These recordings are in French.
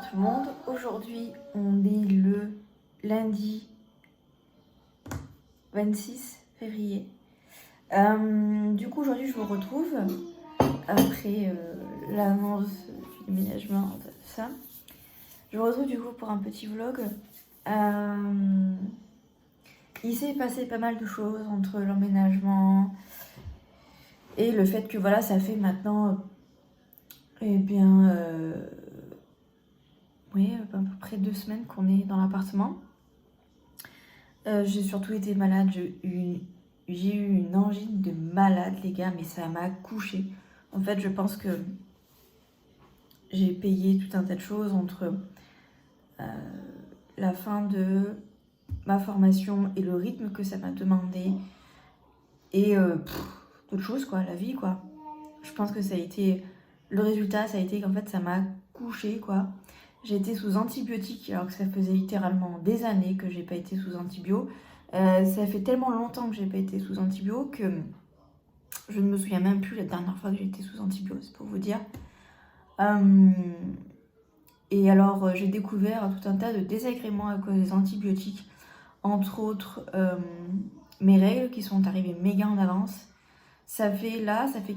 tout le monde. Aujourd'hui, on est le lundi 26 février. Du coup, aujourd'hui, je vous retrouve après l'annonce du déménagement, tout ça. Je vous retrouve du coup pour un petit vlog. Il s'est passé pas mal de choses entre l'emménagement et le fait que voilà, ça fait maintenant, oui, à peu près 2 semaines qu'on est dans l'appartement. J'ai surtout été malade, j'ai eu une angine de malade, les gars, mais ça m'a couché. En fait, je pense que j'ai payé tout un tas de choses entre la fin de ma formation et le rythme que ça m'a demandé et d'autres choses, quoi, la vie, quoi. Je pense que ça a été... Le résultat, ça a été qu'en fait, ça m'a couché, quoi. J'ai été sous antibiotiques alors que ça faisait littéralement des années que j'ai pas été sous antibio. Ça fait tellement longtemps que j'ai pas été sous antibio que je ne me souviens même plus la dernière fois que j'ai été sous antibio, c'est pour vous dire. Et alors j'ai découvert tout un tas de désagréments à cause des antibiotiques, entre autres mes règles qui sont arrivées méga en avance. Ça fait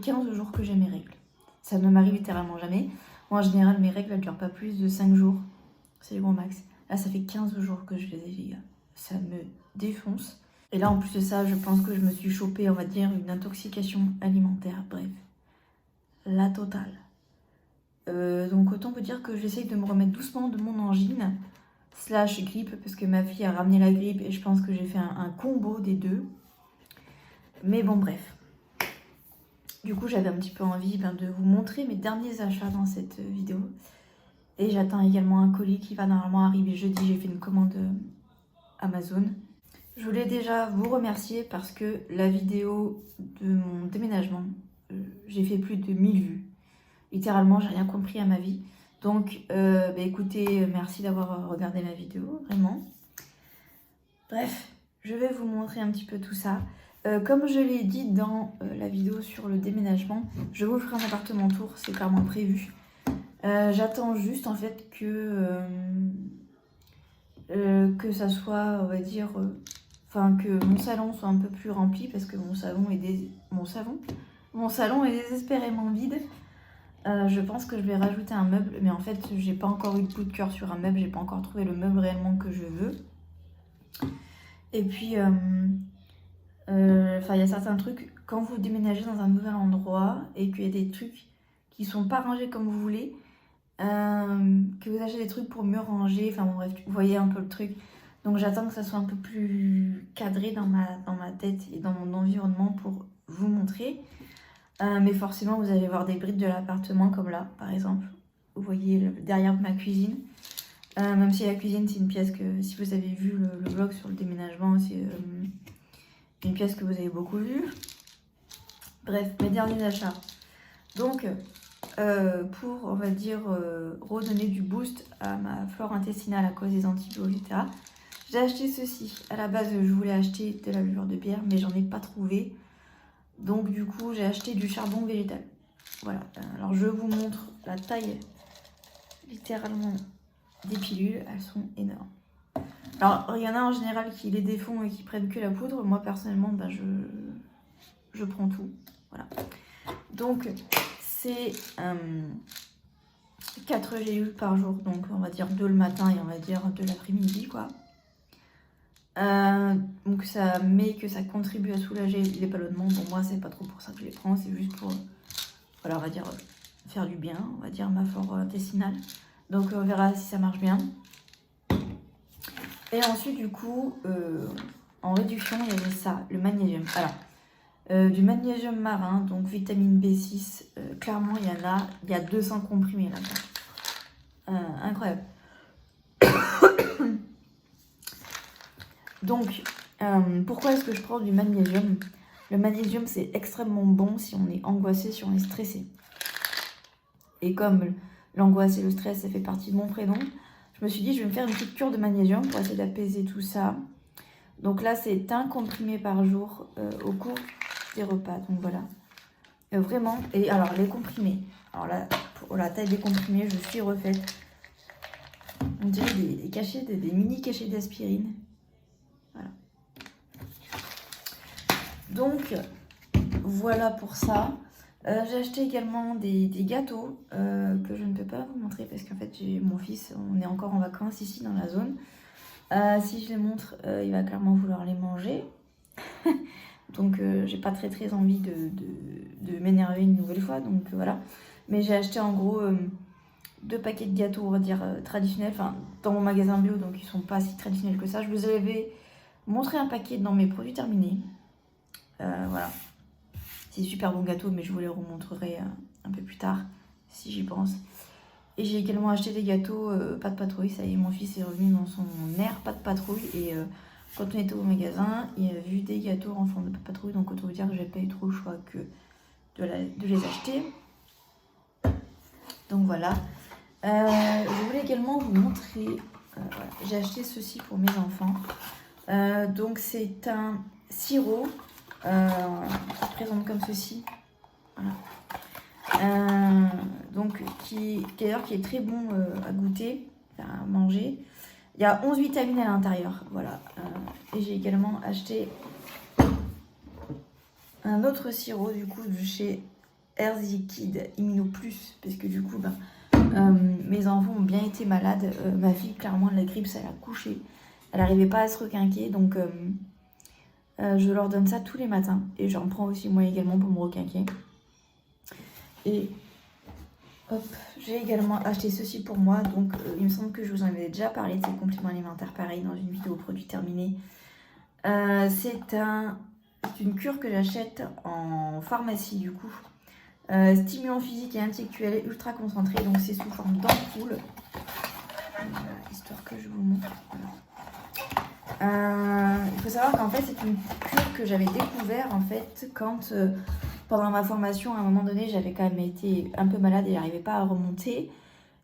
15 jours que j'ai mes règles. Ça ne m'arrive littéralement jamais. Moi, en général, mes règles ne durent pas plus de 5 jours. C'est le grand max. Là, ça fait 15 jours que je les ai, les gars. Ça me défonce. Et là, en plus de ça, je pense que je me suis chopée, on va dire, une intoxication alimentaire. Bref, la totale. Donc, autant vous dire que j'essaye de me remettre doucement de mon angine, / grippe, parce que ma fille a ramené la grippe et je pense que j'ai fait un combo des deux. Mais bon, bref. Du coup, j'avais un petit peu envie de vous montrer mes derniers achats dans cette vidéo. Et j'attends également un colis qui va normalement arriver jeudi. J'ai fait une commande Amazon. Je voulais déjà vous remercier parce que la vidéo de mon déménagement, j'ai fait plus de 1000 vues. Littéralement, j'ai rien compris à ma vie. Donc, écoutez, merci d'avoir regardé ma vidéo, vraiment. Bref, je vais vous montrer un petit peu tout ça. Comme je l'ai dit dans la vidéo sur le déménagement, je vous ferai un appartement tour, c'est clairement prévu. J'attends juste en fait que ça soit, on va dire, que mon salon soit un peu plus rempli parce que mon salon est désespérément vide. Je pense que je vais rajouter un meuble, mais en fait, j'ai pas encore eu de coup de cœur sur un meuble, j'ai pas encore trouvé le meuble réellement que je veux. Et puis, il y a certains trucs, quand vous déménagez dans un nouvel endroit et qu'il y a des trucs qui sont pas rangés comme vous voulez, que vous achetez des trucs pour mieux ranger, enfin bon bref, vous voyez un peu le truc. Donc j'attends que ça soit un peu plus cadré dans ma tête et dans mon environnement pour vous montrer. Mais forcément, vous allez voir des brides de l'appartement comme là, par exemple. Vous voyez derrière ma cuisine. Même si la cuisine, c'est une pièce que, si vous avez vu le vlog sur le déménagement, c'est une pièce que vous avez beaucoup vue. Bref, mes derniers achats. Donc, pour, on va dire, redonner du boost à ma flore intestinale à cause des antibiotiques, etc., j'ai acheté ceci. À la base, je voulais acheter de la levure de bière, mais j'en ai pas trouvé. Donc, du coup, j'ai acheté du charbon végétal. Voilà. Alors, je vous montre la taille, littéralement, des pilules. Elles sont énormes. Alors, il y en a en général qui les défont et qui prennent que la poudre. Moi, personnellement, je prends tout. Voilà. Donc, c'est 4 gélules par jour. Donc, on va dire 2 le matin et on va dire 2 l'après-midi, quoi. Donc, ça met que ça contribue à soulager les ballonnements. Bon, moi, c'est pas trop pour ça que je les prends. C'est juste pour, voilà, on va dire, faire du bien. On va dire ma flore intestinale. Donc, on verra si ça marche bien. Et ensuite, du coup, en réduction, il y avait ça, le magnésium. Alors, du magnésium marin, donc vitamine B6, clairement, il y a 200 comprimés là-dedans. Incroyable. Donc, pourquoi est-ce que je prends du magnésium? Le magnésium, c'est extrêmement bon si on est angoissé, si on est stressé. Et comme l'angoisse et le stress, ça fait partie de mon prénom, je me suis dit, je vais me faire une petite cure de magnésium pour essayer d'apaiser tout ça. Donc là, c'est un comprimé par jour au cours des repas. Donc voilà. Vraiment. Et alors, les comprimés. Alors là, pour la taille des comprimés, je suis refaite. On dirait des cachets, des mini cachets d'aspirine. Voilà. Donc, voilà pour ça. J'ai acheté également des gâteaux que je ne peux pas vous montrer parce qu'en fait, j'ai mon fils, on est encore en vacances ici dans la zone. Si je les montre, il va clairement vouloir les manger. Donc, j'ai pas très envie de m'énerver une nouvelle fois. Donc, voilà. Mais j'ai acheté en gros 2 paquets de gâteaux, on va dire, traditionnels. Enfin, dans mon magasin bio, donc ils sont pas si traditionnels que ça. Je vous avais montré un paquet dans mes produits terminés. Voilà. C'est super bon gâteau, mais je vous les remontrerai un peu plus tard, si j'y pense. Et j'ai également acheté des gâteaux pas de patrouille. Ça y est, mon fils est revenu dans son air pas de patrouille. Et quand on était au magasin, il a vu des gâteaux en forme de pas de patrouille. Donc autant vous dire que j'ai pas eu trop le choix que de les acheter. Donc voilà. Je voulais également vous montrer... voilà. J'ai acheté ceci pour mes enfants. Donc c'est un sirop qui se présente comme ceci. Voilà. Donc qui est très bon à goûter, à manger. Il y a 11 vitamines à l'intérieur. Voilà. Et j'ai également acheté un autre sirop du coup de chez Erzikid Immuno Plus, parce que du coup mes enfants ont bien été malades. Ma fille, clairement, de la grippe, ça l'a couchée. Elle n'arrivait pas à se requinquer, donc je leur donne ça tous les matins. Et j'en prends aussi moi également pour me requinquer. Et hop, j'ai également acheté ceci pour moi. Donc il me semble que je vous en avais déjà parlé de ces compléments alimentaires, pareil, dans une vidéo produit terminé. C'est une cure que j'achète en pharmacie du coup. Stimulant physique et intellectuel ultra concentré, donc c'est sous forme d'ampoule. Histoire que je vous montre. Voilà. Il faut savoir qu'en fait c'est une cure que j'avais découvert en fait quand pendant ma formation à un moment donné j'avais quand même été un peu malade et j'arrivais pas à remonter.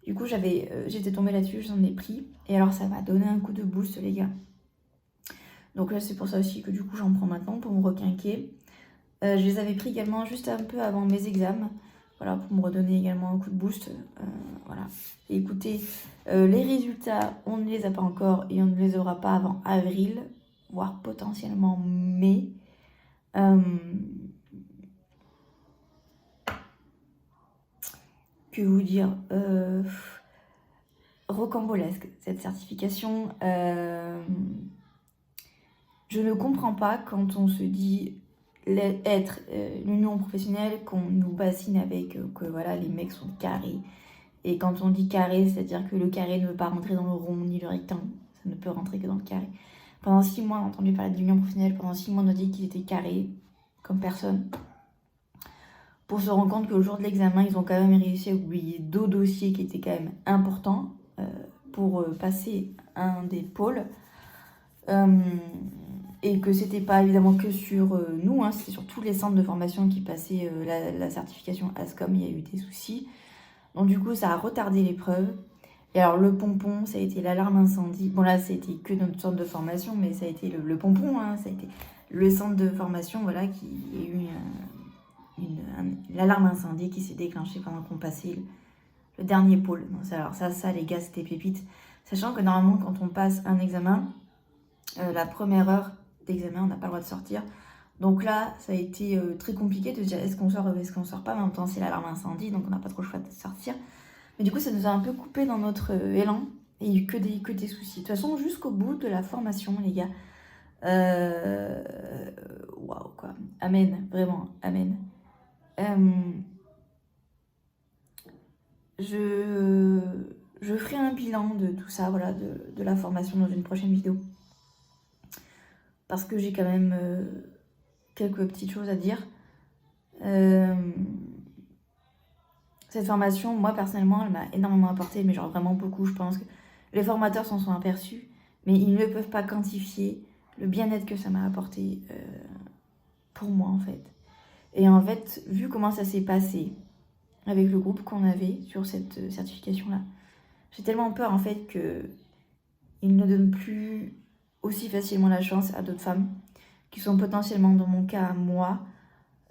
Du coup j'étais tombée là-dessus, j'en ai pris et alors ça m'a donné un coup de boost les gars. Donc là c'est pour ça aussi que du coup j'en prends maintenant pour me requinquer. Je les avais pris également juste un peu avant mes examens, voilà, pour me redonner également un coup de boost. Voilà. Et écoutez, les résultats, on ne les a pas encore et on ne les aura pas avant avril, voire potentiellement mai. Que vous dire, rocambolesque cette certification. Je ne comprends pas quand on se dit être l'union professionnelle, qu'on nous bassine avec que voilà, les mecs sont carrés. Et quand on dit carré, c'est-à-dire que le carré ne veut pas rentrer dans le rond ni le rectangle. Ça ne peut rentrer que dans le carré. Pendant 6 mois, on a entendu parler de l'union professionnelle. Pendant 6 mois, on a dit qu'ils étaient carrés, comme personne. Pour se rendre compte que le jour de l'examen, ils ont quand même réussi à oublier 2 dossiers qui étaient quand même importants pour passer un des pôles. Et que c'était pas évidemment que sur nous, hein, c'était sur tous les centres de formation qui passaient la certification ASCOM, il y a eu des soucis. Donc du coup, ça a retardé l'épreuve. Et alors le pompon, ça a été l'alarme incendie. Bon là, ça a été que notre centre de formation, mais ça a été le pompon, hein, ça a été le centre de formation, voilà, qui a eu l'alarme incendie qui s'est déclenchée pendant qu'on passait le dernier pôle. Donc, alors ça les gars, c'était pépite. Sachant que normalement, quand on passe un examen, la première heure d'examen, on n'a pas le droit de sortir. Donc là, ça a été très compliqué de se dire est-ce qu'on sort ou est-ce qu'on sort pas. Mais en même temps, c'est l'alarme incendie, donc on n'a pas trop le choix de sortir. Mais du coup, ça nous a un peu coupé dans notre élan. Et il n'y a eu que des soucis. De toute façon, jusqu'au bout de la formation, les gars. Waouh, quoi. Amen, vraiment, amen. Je ferai un bilan de tout ça, voilà, de la formation dans une prochaine vidéo. Parce que j'ai quand même quelques petites choses à dire. Cette formation, moi personnellement, elle m'a énormément apporté, mais genre vraiment beaucoup. Je pense que les formateurs s'en sont aperçus, mais ils ne peuvent pas quantifier le bien-être que ça m'a apporté pour moi en fait. Et en fait, vu comment ça s'est passé avec le groupe qu'on avait sur cette certification-là, j'ai tellement peur en fait qu'ils ne donnent plus aussi facilement la chance à d'autres femmes qui sont potentiellement dans mon cas, moi.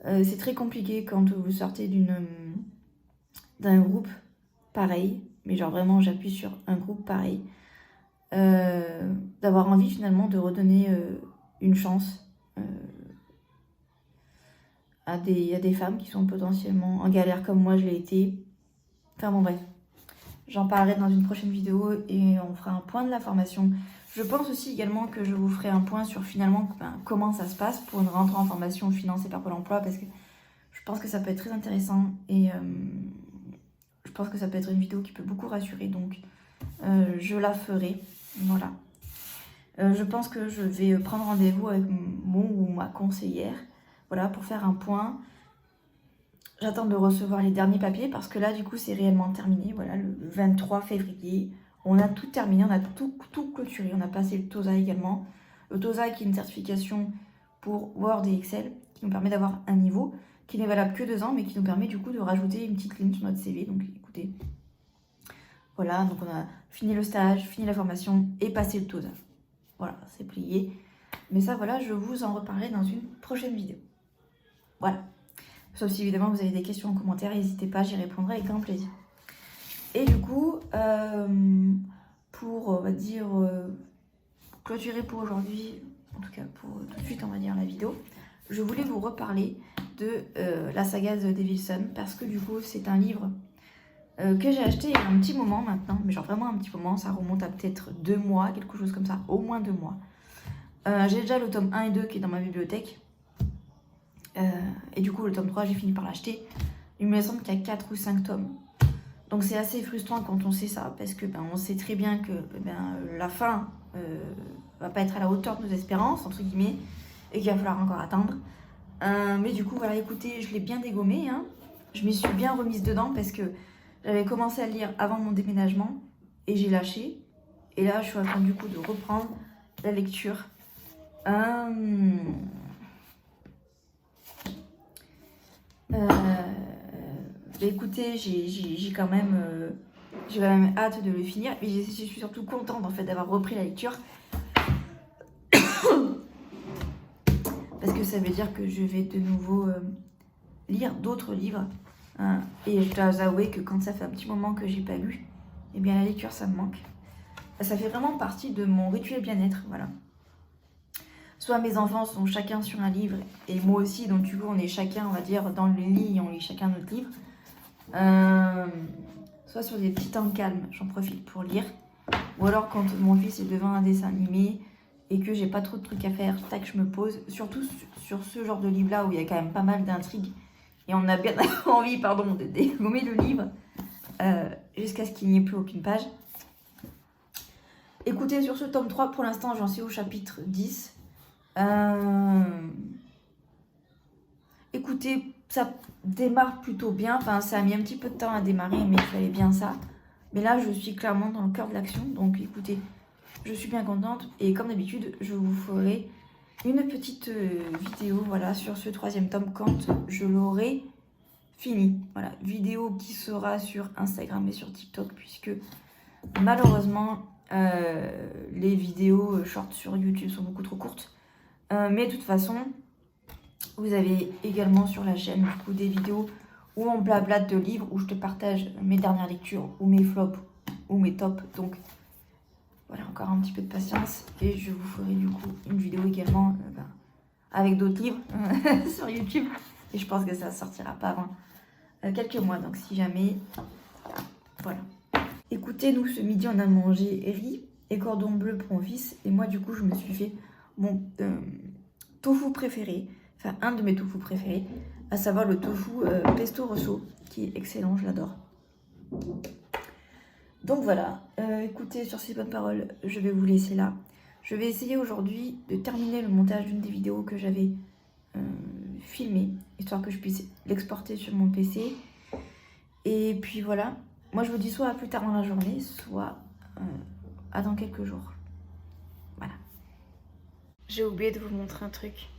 C'est très compliqué quand vous sortez d'un groupe pareil mais genre vraiment j'appuie sur un groupe pareil, d'avoir envie finalement de redonner une chance à des femmes qui sont potentiellement en galère comme moi je l'ai été. Enfin bon bref, j'en parlerai dans une prochaine vidéo et on fera un point de la formation. Je pense aussi également que je vous ferai un point sur finalement comment ça se passe pour une rentrée en formation financée par Pôle emploi, parce que je pense que ça peut être très intéressant et je pense que ça peut être une vidéo qui peut beaucoup rassurer, donc je la ferai. Voilà. Je pense que je vais prendre rendez-vous avec mon ou ma conseillère, voilà, pour faire un point. J'attends de recevoir les derniers papiers parce que là, du coup, c'est réellement terminé. Voilà, le 23 février, on a tout terminé, on a tout clôturé. On a passé le TOSA également. Le TOSA qui est une certification pour Word et Excel qui nous permet d'avoir un niveau qui n'est valable que 2 ans, mais qui nous permet du coup de rajouter une petite ligne sur notre CV. Donc écoutez, voilà, donc on a fini le stage, fini la formation et passé le TOSA. Voilà, c'est plié. Mais ça, voilà, je vous en reparlerai dans une prochaine vidéo. Voilà. Sauf si évidemment vous avez des questions en commentaire, n'hésitez pas, j'y répondrai avec grand plaisir. Et du coup, pour, on va dire, clôturer pour aujourd'hui, en tout cas pour tout de suite on va dire la vidéo, je voulais vous reparler de la saga The Devil's Son, parce que du coup c'est un livre que j'ai acheté il y a un petit moment maintenant, mais genre vraiment un petit moment, ça remonte à peut-être 2 mois, quelque chose comme ça, au moins 2 mois. J'ai déjà le tome 1 et 2 qui est dans ma bibliothèque. Et du coup le tome 3 j'ai fini par l'acheter. Il me semble qu'il y a 4 ou 5 tomes. Donc c'est assez frustrant quand on sait ça, parce que on sait très bien que la fin va pas être à la hauteur de nos espérances, entre guillemets, et qu'il va falloir encore attendre. Mais du coup voilà, écoutez, je l'ai bien dégommé, hein. Je m'y suis bien remise dedans parce que j'avais commencé à le lire avant mon déménagement et j'ai lâché. Et là je suis en train du coup de reprendre la lecture. Écoutez, j'ai quand même hâte de le finir, et je suis surtout contente en fait d'avoir repris la lecture parce que ça veut dire que je vais de nouveau lire d'autres livres, hein. Et je dois avouer que quand ça fait un petit moment que j'ai pas lu, eh bien la lecture ça me manque. Ça fait vraiment partie de mon rituel bien-être, voilà. Soit mes enfants sont chacun sur un livre et moi aussi, donc du coup on est chacun, on va dire, dans le lit et on lit chacun notre livre. Soit sur des petits temps calmes, j'en profite pour lire. Ou alors quand mon fils est devant un dessin animé et que j'ai pas trop de trucs à faire, tac, je me pose. Surtout sur ce genre de livre-là où il y a quand même pas mal d'intrigues. Et on a bien envie, de dégommer le livre jusqu'à ce qu'il n'y ait plus aucune page. Écoutez, sur ce tome 3, pour l'instant, j'en suis au chapitre 10. Écoutez, ça démarre plutôt bien. Enfin, ça a mis un petit peu de temps à démarrer, mais il fallait bien ça. Mais là, je suis clairement dans le cœur de l'action. Donc, écoutez, je suis bien contente. Et comme d'habitude, je vous ferai une petite vidéo, voilà, sur ce 3e tome quand je l'aurai fini. Voilà, vidéo qui sera sur Instagram et sur TikTok, puisque malheureusement, les vidéos short sur YouTube sont beaucoup trop courtes. Mais de toute façon, vous avez également sur la chaîne du coup des vidéos où on blablate de livres, où je te partage mes dernières lectures, ou mes flops, ou mes tops. Donc voilà, encore un petit peu de patience. Et je vous ferai du coup une vidéo également avec d'autres livres sur YouTube. Et je pense que ça sortira pas avant quelques mois. Donc si jamais, voilà. Écoutez, nous ce midi on a mangé riz et cordon bleu pour mon fils. Et moi du coup je me suis fait mon tofu préféré. Enfin, un de mes tofu préférés, à savoir le tofu pesto rosso, qui est excellent, je l'adore. Donc voilà, écoutez, sur ces bonnes paroles, je vais vous laisser là. Je vais essayer aujourd'hui de terminer le montage d'une des vidéos que j'avais filmées, histoire que je puisse l'exporter sur mon PC. Et puis voilà, moi je vous dis soit à plus tard dans la journée, soit à dans quelques jours. Voilà. J'ai oublié de vous montrer un truc.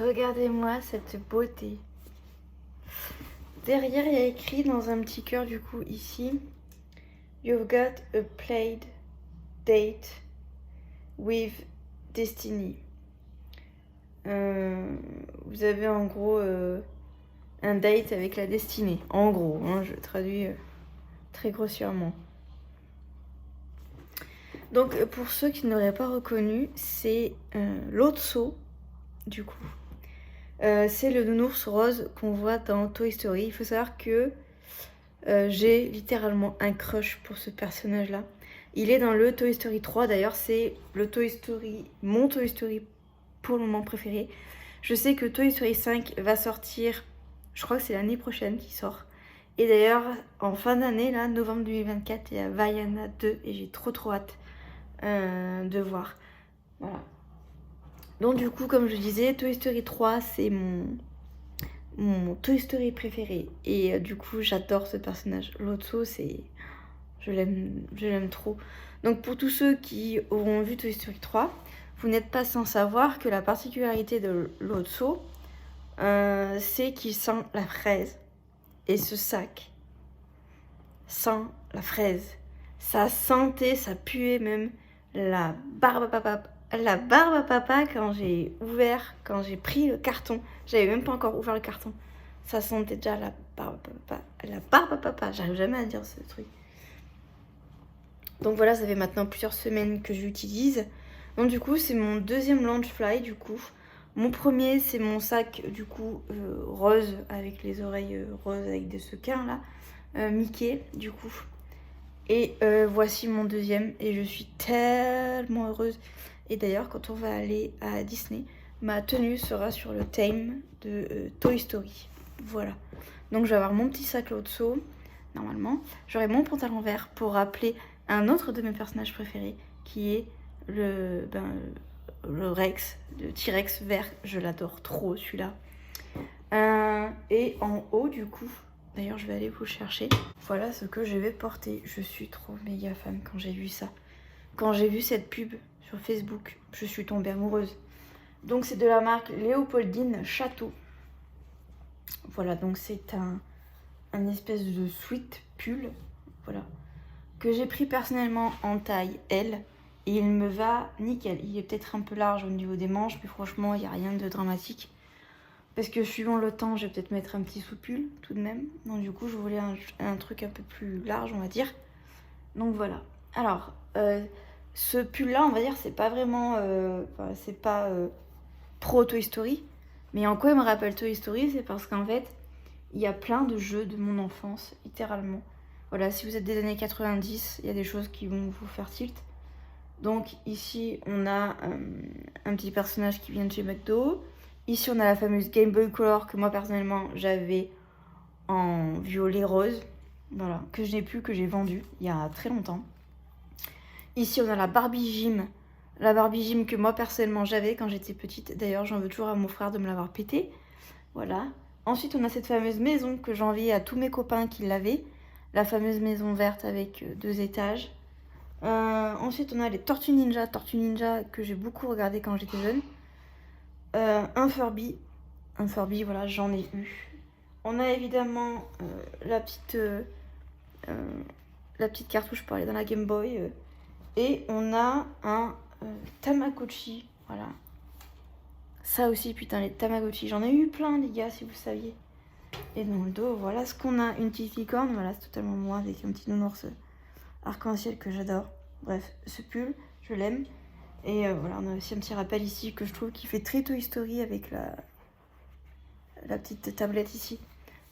Regardez-moi cette beauté. Derrière, il y a écrit dans un petit cœur du coup ici, You've got a played date with destiny. vous avez en gros un date avec la destinée. En gros, hein, je traduis très grossièrement. Donc pour ceux qui n'auraient pas reconnu, c'est Lotso, du coup. C'est le nounours rose qu'on voit dans Toy Story. Il faut savoir que j'ai littéralement un crush pour ce personnage-là. Il est dans le Toy Story 3, d'ailleurs c'est mon Toy Story pour le moment préféré. Je sais que Toy Story 5 va sortir, je crois que c'est l'année prochaine qui sort. Et d'ailleurs, en fin d'année, là, novembre 2024, il y a Vaiana 2 et j'ai trop hâte de voir. Voilà. Donc du coup, comme je disais, Toy Story 3, c'est mon Toy Story préféré. Et du coup, j'adore ce personnage. Lotso, c'est... je l'aime trop. Donc pour tous ceux qui auront vu Toy Story 3, vous n'êtes pas sans savoir que la particularité de Lotso, c'est qu'il sent la fraise. Et ce sac sent la fraise. Ça sentait, ça puait même la barbe à papa quand j'ai pris le carton. J'avais même pas encore ouvert le carton. Ça sentait déjà la barbe à papa. J'arrive jamais à dire ce truc. Donc voilà, ça fait maintenant plusieurs semaines que j'utilise. Donc du coup, c'est mon deuxième Loungefly du coup. Mon premier, c'est mon sac du coup rose avec les oreilles roses avec des sequins là. Mickey du coup. Et voici mon deuxième et je suis tellement heureuse. Et d'ailleurs, quand on va aller à Disney, ma tenue sera sur le thème de Toy Story. Voilà. Donc je vais avoir mon petit sac Lotso, normalement. J'aurai mon pantalon vert pour rappeler un autre de mes personnages préférés, qui est le Rex, le T-Rex vert. Je l'adore trop celui-là. Et en haut, du coup, d'ailleurs, je vais aller vous le chercher. Voilà ce que je vais porter. Je suis trop méga fan quand j'ai vu ça. Quand j'ai vu cette pub sur Facebook, je suis tombée amoureuse. Donc c'est de la marque Léopoldine Château. Voilà, donc c'est un espèce de sweat pull, voilà, que j'ai pris personnellement en taille L. Et il me va nickel. Il est peut-être un peu large au niveau des manches, mais franchement, il n'y a rien de dramatique. Parce que suivant le temps, je vais peut-être mettre un petit sous-pull tout de même. Donc du coup, je voulais un truc un peu plus large, on va dire. Donc voilà. Alors, ce pull-là, on va dire, c'est pas vraiment... c'est pas pro Toy Story. Mais en quoi il me rappelle Toy Story, c'est parce qu'en fait, il y a plein de jeux de mon enfance, littéralement. Voilà, si vous êtes des années 90, il y a des choses qui vont vous faire tilt. Donc ici, on a un petit personnage qui vient de chez McDo. Ici, on a la fameuse Game Boy Color que moi, personnellement, j'avais en violet rose. Voilà, que je n'ai plus, que j'ai vendu il y a très longtemps. Ici, on a la Barbie Gym. La Barbie Gym que moi, personnellement, j'avais quand j'étais petite. D'ailleurs, j'en veux toujours à mon frère de me l'avoir pété. Voilà. Ensuite, on a cette fameuse maison que j'enviais à tous mes copains qui l'avaient. La fameuse maison verte avec 2 étages. Ensuite, on a les Tortues Ninja que j'ai beaucoup regardé quand j'étais jeune. Un Furby, voilà, j'en ai eu. On a évidemment la petite cartouche pour aller dans la Game Boy. Et on a un Tamagotchi, voilà. Ça aussi, putain, les Tamagotchi, j'en ai eu plein, les gars, si vous saviez. Et dans le dos, voilà ce qu'on a, une petite licorne, voilà, c'est totalement moi, avec un petit nounours arc-en-ciel que j'adore. Bref, ce pull, je l'aime. Et voilà, on a aussi un petit rappel ici que je trouve qui fait très Toy Story avec la petite tablette ici.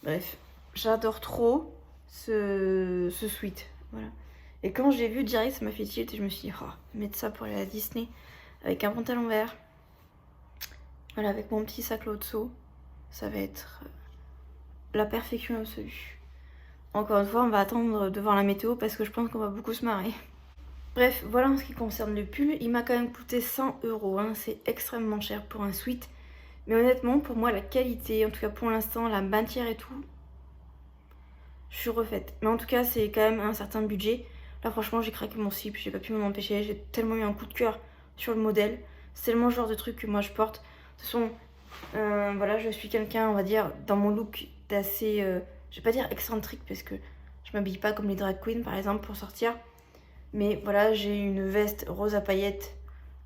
Bref, j'adore trop ce sweat, voilà. Et quand j'ai vu direct, ça m'a fait tilt et je me suis dit, oh, mettre ça pour aller à Disney avec un pantalon vert. Voilà, avec mon petit sac Lotso, ça va être la perfection absolue. Encore une fois, on va attendre de voir la météo parce que je pense qu'on va beaucoup se marrer. Bref, voilà en ce qui concerne le pull. Il m'a quand même coûté 100 €, hein. C'est extrêmement cher pour un sweat. Mais honnêtement, pour moi, la qualité, en tout cas pour l'instant, la matière et tout, je suis refaite. Mais en tout cas, c'est quand même un certain budget. Là, franchement, j'ai craqué mon slip, j'ai pas pu m'en empêcher. J'ai tellement eu un coup de cœur sur le modèle. C'est tellement le genre de truc que moi je porte. De toute façon, voilà, je suis quelqu'un, on va dire, dans mon look d'assez, je vais pas dire excentrique parce que je m'habille pas comme les drag queens par exemple pour sortir. Mais voilà, j'ai une veste rose à paillettes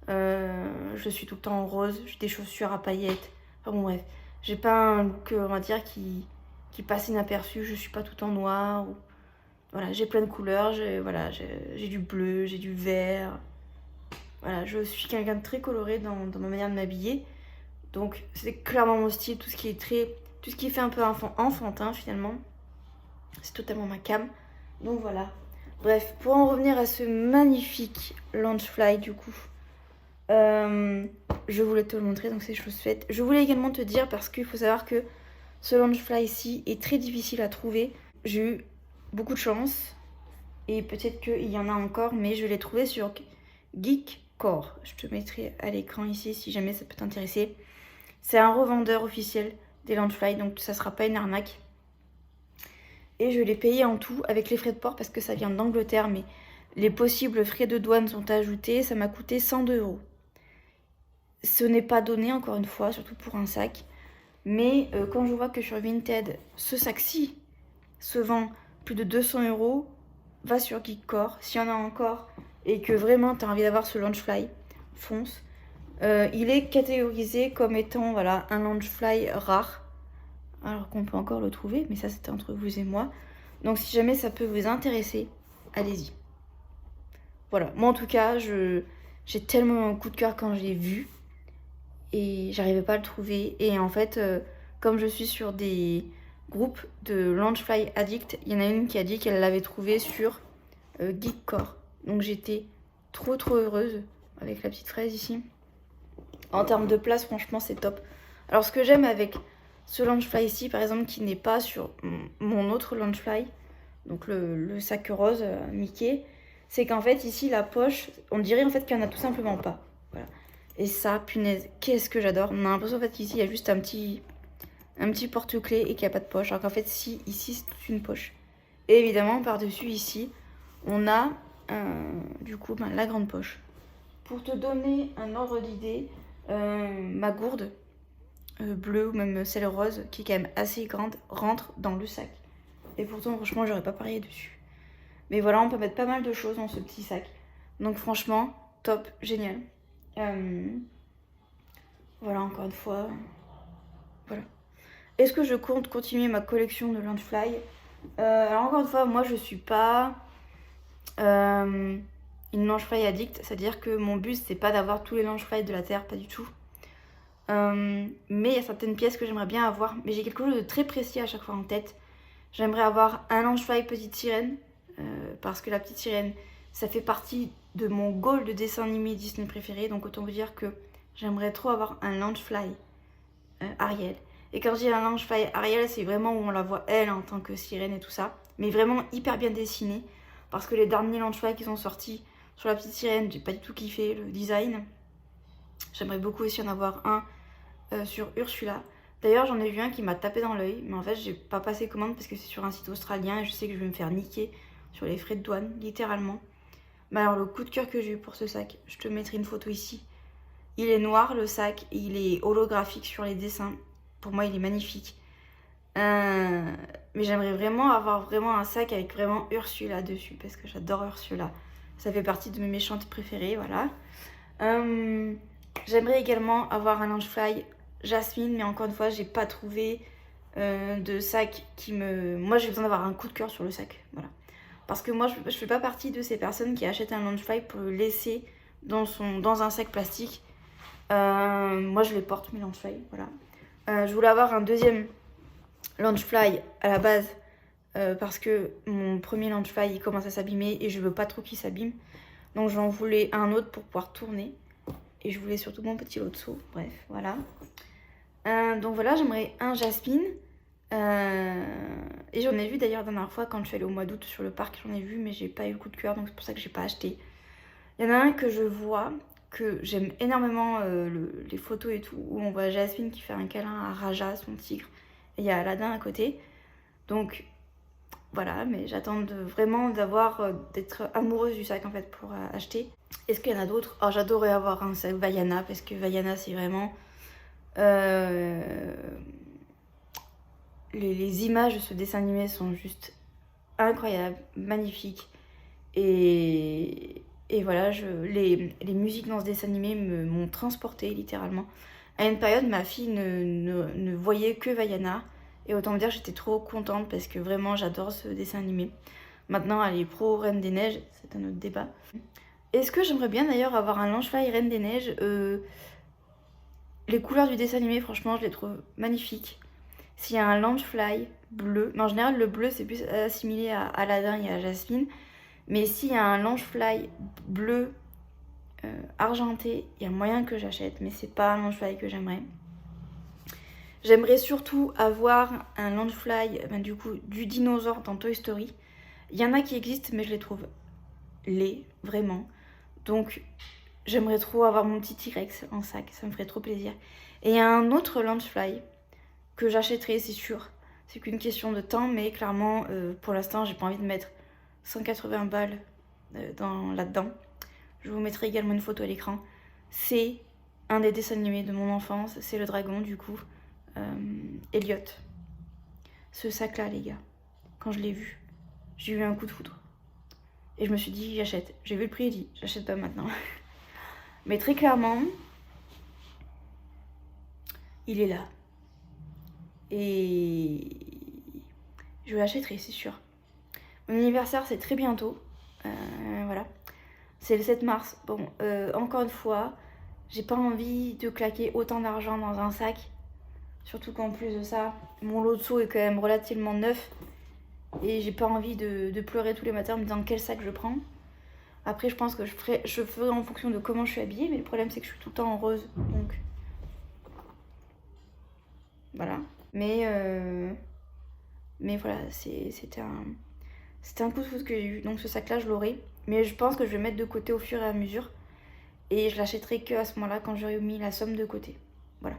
Je suis tout le temps en rose, j'ai des chaussures à paillettes. Enfin bon bref, j'ai pas un look, on va dire, qui passe inaperçu. Je suis pas tout en noir. Voilà, j'ai plein de couleurs, j'ai du bleu, j'ai du vert. Voilà, je suis quelqu'un de très coloré dans ma manière de m'habiller. Donc c'est clairement mon style, tout ce qui fait un peu enfantin finalement. C'est totalement ma came. Donc voilà. Bref, pour en revenir à ce magnifique Loungefly du coup. Je voulais te le montrer, donc c'est chose faite. Je voulais également te dire, parce qu'il faut savoir que ce Loungefly ici est très difficile à trouver. J'ai eu beaucoup de chance. Et peut-être qu'il y en a encore, mais je l'ai trouvé sur Geekcore. Je te mettrai à l'écran ici si jamais ça peut t'intéresser. C'est un revendeur officiel des Loungefly, donc ça sera pas une arnaque. Et je l'ai payé en tout avec les frais de port parce que ça vient d'Angleterre, mais les possibles frais de douane sont ajoutés. Ça m'a coûté 102 €. Ce n'est pas donné, encore une fois, surtout pour un sac. Mais quand je vois que sur Vinted, ce sac-ci se vend plus de 200 €, va sur Geekcore. S'il y en a encore et que vraiment tu as envie d'avoir ce Loungefly, fonce. Il est catégorisé comme étant voilà, un Loungefly rare. Alors qu'on peut encore le trouver, mais ça c'était entre vous et moi. Donc si jamais ça peut vous intéresser, allez-y. Voilà, moi en tout cas, j'ai tellement un coup de cœur quand je l'ai vu. Et j'arrivais pas à le trouver. Et en fait, comme je suis sur des groupes de Loungefly Addict, il y en a une qui a dit qu'elle l'avait trouvé sur Geekcore. Donc j'étais trop heureuse avec la petite fraise ici. En termes de place, franchement, c'est top. Alors ce que j'aime avec ce Loungefly ici, par exemple, qui n'est pas sur mon autre Loungefly, donc le sac rose Mickey, c'est qu'en fait ici la poche, on dirait en fait qu'il n'y en a tout simplement pas. Voilà. Et ça, punaise, qu'est-ce que j'adore. On a l'impression en fait qu'ici il y a juste un petit porte-clés et qu'il n'y a pas de poche. Alors qu'en fait si, ici c'est toute une poche. Et évidemment par-dessus ici, on a du coup la grande poche. Pour te donner un ordre d'idée, ma gourde bleue ou même celle rose, qui est quand même assez grande, rentre dans le sac. Et pourtant franchement j'aurais pas parié dessus. Mais voilà, on peut mettre pas mal de choses dans ce petit sac. Donc franchement, top, génial. Voilà, encore une fois. Voilà. Est-ce que je compte continuer ma collection de Loungefly? Alors encore une fois, moi je suis pas une Loungefly addict. C'est-à-dire que mon but c'est pas d'avoir tous les Loungefly de la Terre, pas du tout. Mais il y a certaines pièces que j'aimerais bien avoir. Mais j'ai quelque chose de très précis à chaque fois en tête. J'aimerais avoir un Loungefly petite sirène. Parce que la petite sirène, ça fait partie de mon goal de dessin animé Disney préféré. Donc autant vous dire que j'aimerais trop avoir un Loungefly Ariel. Et quand je dis un Loungefly Ariel, c'est vraiment où on la voit elle en tant que sirène et tout ça. Mais vraiment hyper bien dessiné. Parce que les derniers Loungefly qui sont sortis sur la petite sirène, j'ai pas du tout kiffé le design. J'aimerais beaucoup aussi en avoir un sur Ursula. D'ailleurs, j'en ai vu un qui m'a tapé dans l'œil. Mais en fait, j'ai pas passé commande parce que c'est sur un site australien. Et je sais que je vais me faire niquer sur les frais de douane, littéralement. Mais alors, le coup de cœur que j'ai eu pour ce sac, je te mettrai une photo ici. Il est noir le sac, et il est holographique sur les dessins. Pour moi, il est magnifique. Mais j'aimerais vraiment avoir vraiment un sac avec vraiment Ursula dessus, parce que j'adore Ursula. Ça fait partie de mes méchantes préférées, voilà. J'aimerais également avoir un Loungefly Jasmine, mais encore une fois, j'ai pas trouvé de sac qui me... Moi, j'ai besoin d'avoir un coup de cœur sur le sac, voilà. Parce que moi, je fais pas partie de ces personnes qui achètent un Loungefly pour le laisser dans un sac plastique. Moi, je les porte, mes Loungefly, voilà. Je voulais avoir un deuxième Loungefly à la base parce que mon premier Loungefly, il commence à s'abîmer et je veux pas trop qu'il s'abîme. Donc, j'en voulais un autre pour pouvoir tourner. Et je voulais surtout mon petit lot de seau. Bref, voilà. Donc voilà, j'aimerais un Jasmine. Et j'en ai vu d'ailleurs la dernière fois quand je suis allée au mois d'août sur le parc, j'en ai vu, mais j'ai pas eu le coup de cœur, donc c'est pour ça que j'ai pas acheté. Il y en a un que je vois, que j'aime énormément les photos et tout, où on voit Jasmine qui fait un câlin à Raja, son tigre, et il y a Aladdin à côté. Donc voilà, mais j'attends vraiment d'être amoureuse du sac en fait pour acheter. Est-ce qu'il y en a d'autres? Oh, j'adorerais avoir un sac Vaiana, parce que Vaiana c'est vraiment... Les images de ce dessin animé sont juste incroyables, magnifiques. Et Et voilà, les musiques dans ce dessin animé m'ont transportée littéralement. À une période, ma fille ne voyait que Vaiana. Et autant me dire, j'étais trop contente parce que vraiment, j'adore ce dessin animé. Maintenant, elle est pro Reine des Neiges, c'est un autre débat. Est-ce que j'aimerais bien d'ailleurs avoir un Langefly Reine des Neiges Les couleurs du dessin animé, franchement, je les trouve magnifiques. S'il y a un Langefly bleu, mais en général, le bleu, c'est plus assimilé à Aladdin et à Jasmine. Mais s'il y a un Langefly bleu argenté, il y a moyen que j'achète, mais c'est pas un Langefly que j'aimerais. J'aimerais surtout avoir un Langefly, du coup, du dinosaure dans Toy Story. Il y en a qui existent, mais je les trouve laids, vraiment. Donc, j'aimerais trop avoir mon petit T-Rex en sac, ça me ferait trop plaisir. Et il y a un autre Langefly que j'achèterai, c'est sûr. C'est qu'une question de temps, mais clairement, pour l'instant, j'ai pas envie de mettre 180 balles là-dedans. Je vous mettrai également une photo à l'écran. C'est un des dessins animés de mon enfance, c'est le dragon du coup, Elliot. Ce sac-là, les gars, quand je l'ai vu, j'ai eu un coup de foudre. Et je me suis dit, j'achète. J'ai vu le prix et dit, j'achète pas maintenant. Mais très clairement, il est là. Et je l'achèterai, c'est sûr. Mon anniversaire, c'est très bientôt. Voilà. C'est le 7 mars. Bon, encore une fois, j'ai pas envie de claquer autant d'argent dans un sac. Surtout qu'en plus de ça, mon lot de seaux est quand même relativement neuf. Et j'ai pas envie de pleurer tous les matins en me disant quel sac je prends. Après, je pense que je ferai en fonction de comment je suis habillée. Mais le problème, c'est que je suis tout le temps en rose. Donc, voilà. Mais voilà, c'était un coup de foudre que j'ai eu. Donc ce sac-là, je l'aurai. Mais je pense que je vais mettre de côté au fur et à mesure. Et je l'achèterai que à ce moment-là, quand j'aurai mis la somme de côté. Voilà.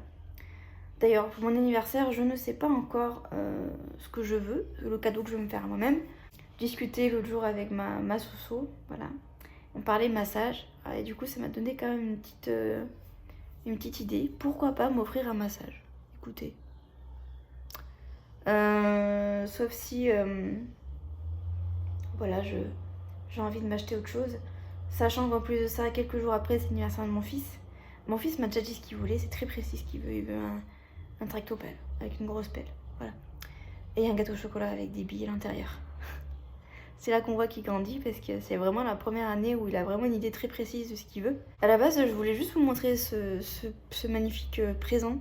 D'ailleurs, pour mon anniversaire, je ne sais pas encore ce que je veux, le cadeau que je vais me faire à moi-même. Discuté l'autre jour avec ma soso, voilà. On parlait massage. Et du coup, ça m'a donné quand même une petite idée. Pourquoi pas m'offrir un massage? Écoutez. Sauf si... voilà, j'ai envie de m'acheter autre chose. Sachant qu'en plus de ça, quelques jours après, c'est l'anniversaire de mon fils. Mon fils m'a déjà dit ce qu'il voulait, c'est très précis ce qu'il veut. Il veut un tractopelle avec une grosse pelle, voilà. Et un gâteau au chocolat avec des billes à l'intérieur. C'est là qu'on voit qu'il grandit parce que c'est vraiment la première année où il a vraiment une idée très précise de ce qu'il veut. À la base, je voulais juste vous montrer ce magnifique présent.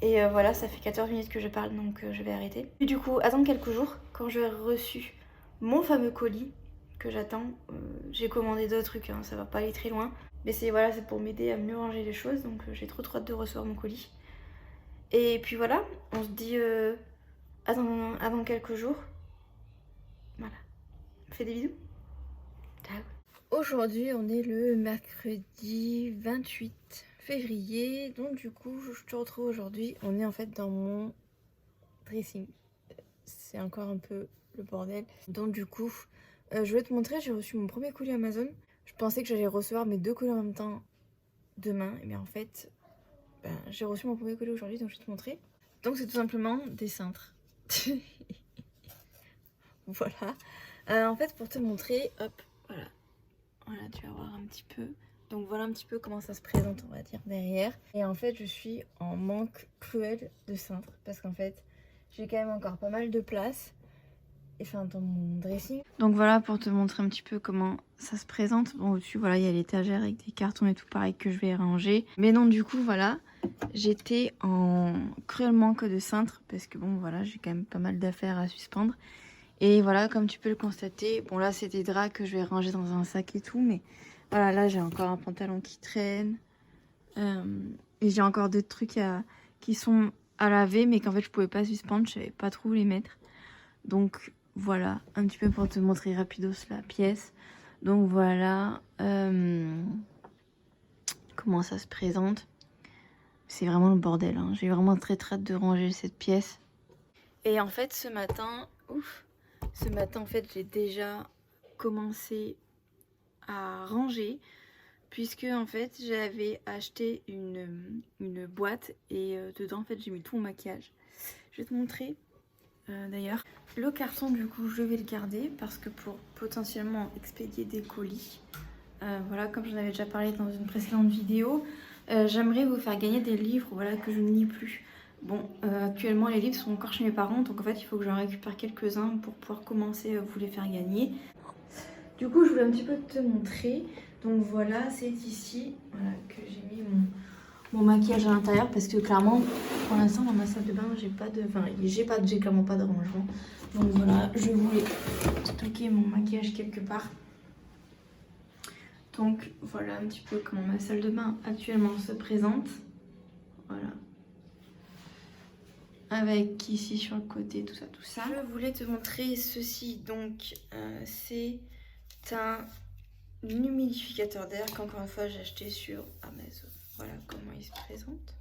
Et voilà, ça fait 14 minutes que je parle, donc je vais arrêter. Et du coup, attendre quelques jours, quand j'aurai reçu mon fameux colis que j'attends, j'ai commandé d'autres trucs, hein, ça va pas aller très loin. Mais c'est voilà, c'est pour m'aider à mieux ranger les choses, donc j'ai trop hâte de recevoir mon colis. Et puis voilà, on se dit attends quelques jours. Voilà, je fais des bisous. Ciao. Aujourd'hui, on est le mercredi 28 février. Donc du coup, je te retrouve aujourd'hui. On est en fait dans mon dressing. C'est encore un peu le bordel. Donc du coup, je vais te montrer, j'ai reçu mon premier colis Amazon. Je pensais que j'allais recevoir mes deux colis en même temps demain. Mais en fait, j'ai reçu mon premier colis aujourd'hui, donc je vais te montrer. Donc c'est tout simplement des cintres. Voilà. En fait, pour te montrer, hop, voilà. Voilà, tu vas voir un petit peu. Donc voilà un petit peu comment ça se présente, on va dire, derrière. Et en fait, je suis en manque cruel de cintres. Parce qu'en fait, j'ai quand même encore pas mal de place. Enfin, dans mon dressing. Donc voilà, pour te montrer un petit peu comment ça se présente. Bon, au-dessus, voilà, il y a l'étagère avec des cartons et tout pareil que je vais ranger. Mais non, du coup, voilà, j'étais en cruel manque de cintres. Parce que bon, voilà, j'ai quand même pas mal d'affaires à suspendre. Et voilà, comme tu peux le constater, bon là c'est des draps que je vais ranger dans un sac et tout, mais voilà, là j'ai encore un pantalon qui traîne. Et j'ai encore d'autres trucs qui sont à laver, mais qu'en fait je pouvais pas suspendre, je savais pas trop où les mettre. Donc voilà, un petit peu pour te montrer rapidos la pièce. Donc voilà, comment ça se présente. C'est vraiment le bordel, hein. J'ai vraiment très hâte de ranger cette pièce. Et en fait ce matin, en fait, j'ai déjà commencé à ranger puisque en fait, j'avais acheté une boîte et dedans, en fait, j'ai mis tout mon maquillage. Je vais te montrer d'ailleurs. Le carton, du coup, je vais le garder parce que pour potentiellement expédier des colis, Voilà, comme j'en avais déjà parlé dans une précédente vidéo, j'aimerais vous faire gagner des livres, voilà, que je ne lis plus. Bon, actuellement les livres sont encore chez mes parents, donc en fait il faut que j'en récupère quelques-uns pour pouvoir commencer à vous les faire gagner. Du coup, je voulais un petit peu te montrer. Donc voilà, c'est ici, voilà, que j'ai mis mon maquillage à l'intérieur parce que clairement, pour l'instant dans ma salle de bain, j'ai clairement pas de rangement. Donc voilà, je voulais stocker mon maquillage quelque part. Donc voilà un petit peu comment ma salle de bain actuellement se présente. Voilà. Avec ici sur le côté tout ça. Je voulais te montrer ceci. Donc c'est un humidificateur d'air qu'encore une fois j'ai acheté sur Amazon. Voilà comment il se présente.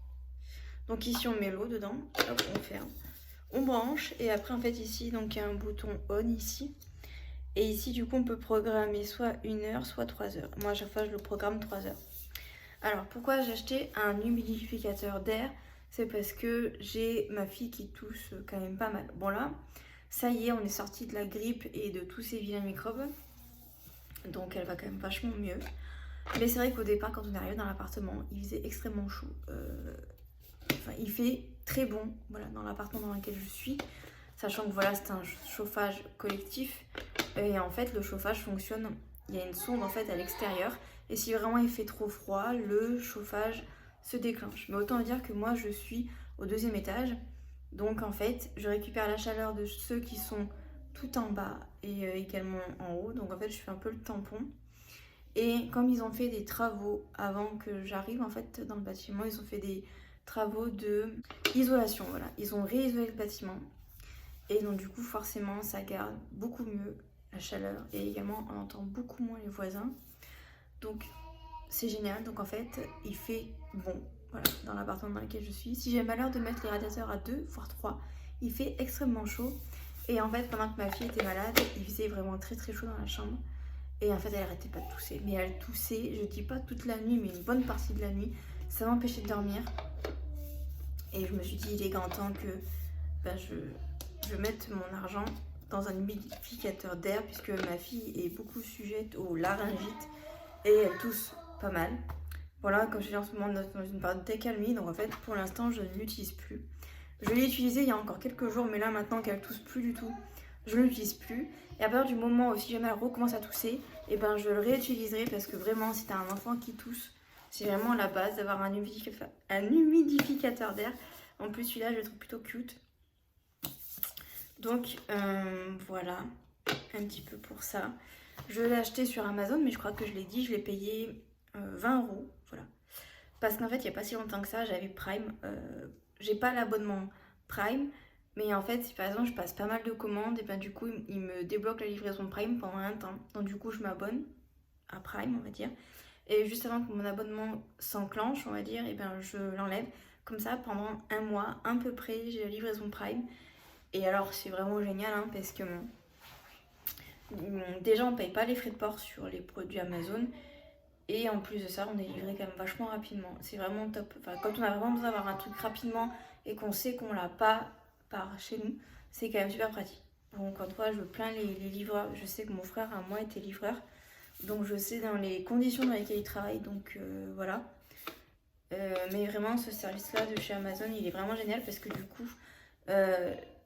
Donc ici on met l'eau dedans, hop, on ferme, on branche et après en fait ici donc il y a un bouton on ici. Et ici, du coup, on peut programmer soit 1 heure, soit 3 heures. Moi, à chaque fois, je le programme 3 heures. Alors, pourquoi j'ai acheté un humidificateur d'air? C'est parce que j'ai ma fille qui tousse quand même pas mal. Bon là, ça y est, on est sorti de la grippe et de tous ces vilains microbes. Donc, elle va quand même vachement mieux. Mais c'est vrai qu'au départ, quand on est arrivé dans l'appartement, il faisait extrêmement chaud. Enfin, il fait très bon, voilà, dans l'appartement dans lequel je suis. Sachant que voilà, c'est un chauffage collectif. Et en fait, le chauffage fonctionne. Il y a une sonde en fait à l'extérieur. Et si vraiment il fait trop froid, le chauffage se déclenche. Mais autant dire que moi, je suis au 2e étage. Donc en fait, je récupère la chaleur de ceux qui sont tout en bas et également en haut. Donc en fait, je fais un peu le tampon. Et comme ils ont fait des travaux avant que j'arrive en fait dans le bâtiment, ils ont fait des travaux de isolation. Voilà, ils ont réisolé le bâtiment. Et donc du coup forcément ça garde beaucoup mieux la chaleur et également on entend beaucoup moins les voisins. Donc c'est génial. Donc en fait il fait bon, voilà, dans l'appartement dans lequel je suis. Si j'ai malheur de mettre les radiateurs à 2 voire 3, il fait extrêmement chaud. Et en fait pendant que ma fille était malade, il faisait vraiment très très chaud dans la chambre. Et en fait elle arrêtait pas de tousser. Mais elle toussait, je dis pas toute la nuit, mais une bonne partie de la nuit. Ça m'empêchait de dormir. Et je me suis dit il est grand temps que je mette mon argent dans un humidificateur d'air puisque ma fille est beaucoup sujette au laryngite et elle tousse pas mal. Voilà, comme je suis en ce moment dans une période d'accalmie, donc en fait pour l'instant je ne l'utilise plus. Je l'ai utilisé il y a encore quelques jours, mais là maintenant qu'elle tousse plus du tout, je ne l'utilise plus. Et à partir du moment où si jamais elle recommence à tousser, et ben je le réutiliserai parce que vraiment si tu as un enfant qui tousse, c'est vraiment la base d'avoir un humidificateur d'air. En plus celui-là je le trouve plutôt cute. Donc voilà, un petit peu pour ça. Je l'ai acheté sur Amazon, mais je crois que je l'ai dit, je l'ai payé 20 €. Voilà. Parce qu'en fait, il n'y a pas si longtemps que ça, j'avais Prime. J'ai pas l'abonnement Prime, mais en fait, si par exemple je passe pas mal de commandes, et ben du coup, il me débloque la livraison Prime pendant un temps. Donc du coup, je m'abonne à Prime, on va dire. Et juste avant que mon abonnement s'enclenche, on va dire, et ben je l'enlève. Comme ça, pendant un mois, à peu près, j'ai la livraison Prime. Et alors c'est vraiment génial hein, parce que déjà on paye pas les frais de port sur les produits Amazon et en plus de ça on est livré quand même vachement rapidement. C'est vraiment top. Enfin, quand on a vraiment besoin d'avoir un truc rapidement et qu'on sait qu'on l'a pas par chez nous, c'est quand même super pratique. Bon, encore une fois, je plains les livreurs. Je sais que mon frère à moi était livreur, donc je sais dans les conditions dans lesquelles il travaille, donc voilà. Mais vraiment ce service là de chez Amazon il est vraiment génial parce que du coup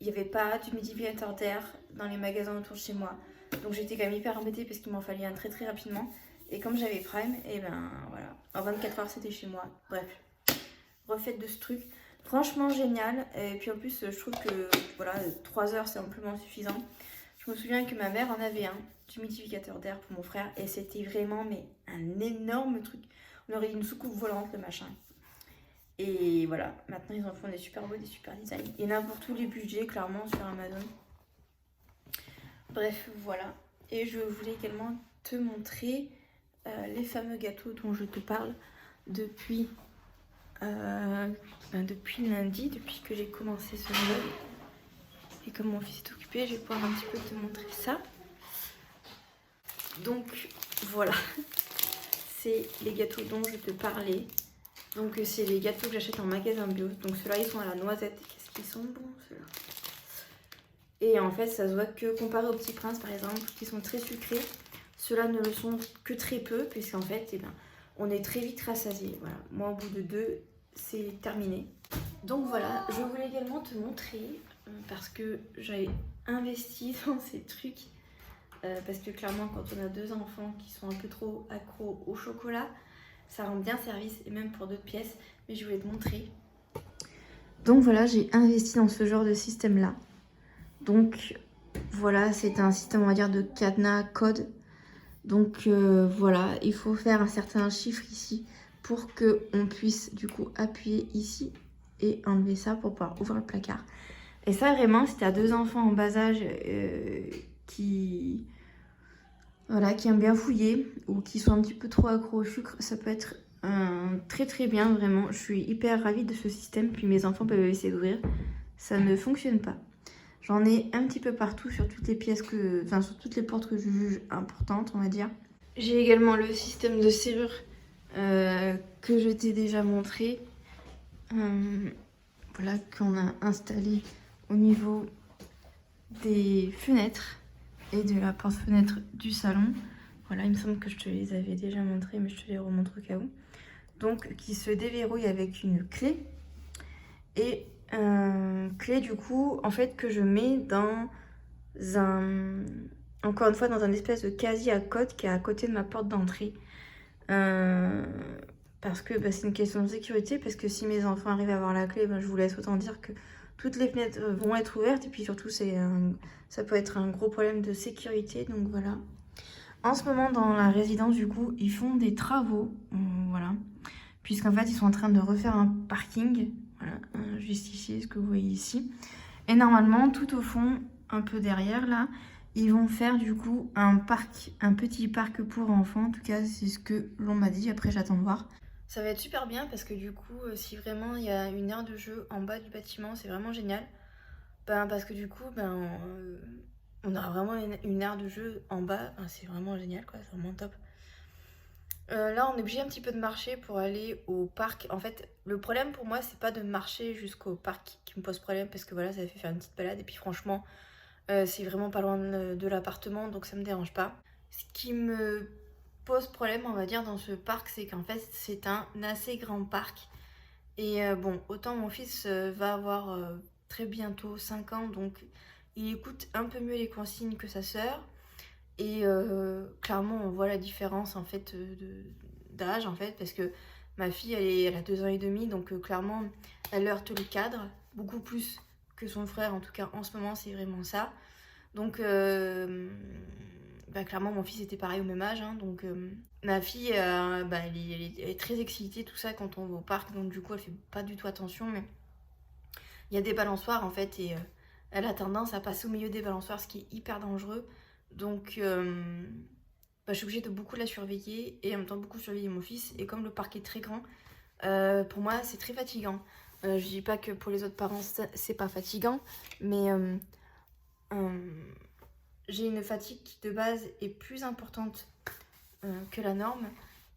il n'y avait pas d'humidificateur d'air dans les magasins autour de chez moi. Donc j'étais quand même hyper embêtée parce qu'il m'en fallait un très très rapidement. Et comme j'avais Prime, et ben voilà, en 24 heures c'était chez moi. Bref, refaites de ce truc. Franchement génial. Et puis en plus je trouve que voilà, 3 heures c'est amplement suffisant. Je me souviens que ma mère en avait un d'humidificateur d'air pour mon frère. Et c'était vraiment mais un énorme truc. On aurait une soucoupe volante le machin. Et voilà, maintenant ils en font des super beaux, des super designs. Il y en a pour tous les budgets, clairement, sur Amazon. Bref, voilà. Et je voulais également te montrer les fameux gâteaux dont je te parle depuis lundi, depuis que j'ai commencé ce vlog. Et comme mon fils est occupé, je vais pouvoir un petit peu te montrer ça. Donc voilà, c'est les gâteaux dont je te parlais. Donc c'est les gâteaux que j'achète en magasin bio. Donc ceux-là ils sont à la noisette. Qu'est-ce qu'ils sont bons ceux-là. Et en fait ça se voit que comparé aux Petits Princes par exemple, qui sont très sucrés, Ceux-là ne le sont que très peu, puisqu'en fait, eh bien, on est très vite rassasié. Voilà. Moi, au bout de 2, c'est terminé. Donc voilà, je voulais également te montrer, parce que j'avais investi dans ces trucs, parce que clairement, quand on a 2 enfants qui sont un peu trop accros au chocolat, ça rend bien service, et même pour d'autres pièces, mais je voulais te montrer. Donc voilà, j'ai investi dans ce genre de système-là. Donc voilà, c'est un système, on va dire, de cadenas code. Donc voilà, il faut faire un certain chiffre ici pour qu'on puisse du coup appuyer ici et enlever ça pour pouvoir ouvrir le placard. Et ça vraiment, si tu as 2 enfants en bas âge qui aiment bien fouiller ou qui sont un petit peu trop accros au sucre, ça peut être très très bien vraiment. Je suis hyper ravie de ce système, puis mes enfants peuvent essayer d'ouvrir. Ça ne fonctionne pas. J'en ai un petit peu partout sur toutes les pièces sur toutes les portes que je juge importantes, on va dire. J'ai également le système de serrure que je t'ai déjà montré. Voilà, qu'on a installé au niveau des fenêtres et de la porte-fenêtre du salon. Voilà, il me semble que je te les avais déjà montrés, mais je te les remontre au cas où. Donc, qui se déverrouille avec une clé. Et clé, du coup, en fait, que je mets dans encore une fois, dans un espèce de casier à code qui est à côté de ma porte d'entrée. Parce que c'est une question de sécurité, parce que si mes enfants arrivent à avoir la clé, je vous laisse autant dire que toutes les fenêtres vont être ouvertes, et puis surtout ça peut être un gros problème de sécurité, donc voilà. En ce moment dans la résidence, du coup, ils font des travaux, voilà, puisqu'en fait ils sont en train de refaire un parking, voilà, juste ici, ce que vous voyez ici. Et normalement, tout au fond, un peu derrière là, ils vont faire du coup un petit parc pour enfants. En tout cas, c'est ce que l'on m'a dit. Après, j'attends de voir. Ça va être super bien parce que du coup, si vraiment il y a une aire de jeu en bas du bâtiment, c'est vraiment génial. Parce que du coup, on aura vraiment une aire de jeu en bas. C'est vraiment génial, quoi. C'est vraiment top. Là, on est obligé un petit peu de marcher pour aller au parc. En fait, le problème pour moi, c'est pas de marcher jusqu'au parc qui me pose problème parce que voilà, ça fait faire une petite balade. Et puis franchement, c'est vraiment pas loin de l'appartement, donc ça me dérange pas. Ce qui me pose problème, on va dire, dans ce parc, c'est qu'en fait, c'est un assez grand parc. Et bon, autant mon fils va avoir très bientôt 5 ans, donc il écoute un peu mieux les consignes que sa sœur. Et clairement, on voit la différence en fait d'âge en fait, parce que ma fille, elle a 2 ans et demi, donc clairement, elle heurte le cadre, beaucoup plus que son frère, en tout cas en ce moment, c'est vraiment ça. Donc clairement, mon fils était pareil au même âge, hein, donc ma fille, elle est très excitée, tout ça, quand on va au parc, donc du coup, elle fait pas du tout attention, mais il y a des balançoires en fait, et elle a tendance à passer au milieu des balançoires, ce qui est hyper dangereux. Donc je suis obligée de beaucoup la surveiller et en même temps beaucoup surveiller mon fils. Et comme le parc est très grand, pour moi c'est très fatigant. Je dis pas que pour les autres parents c'est pas fatigant, mais j'ai une fatigue qui de base est plus importante que la norme.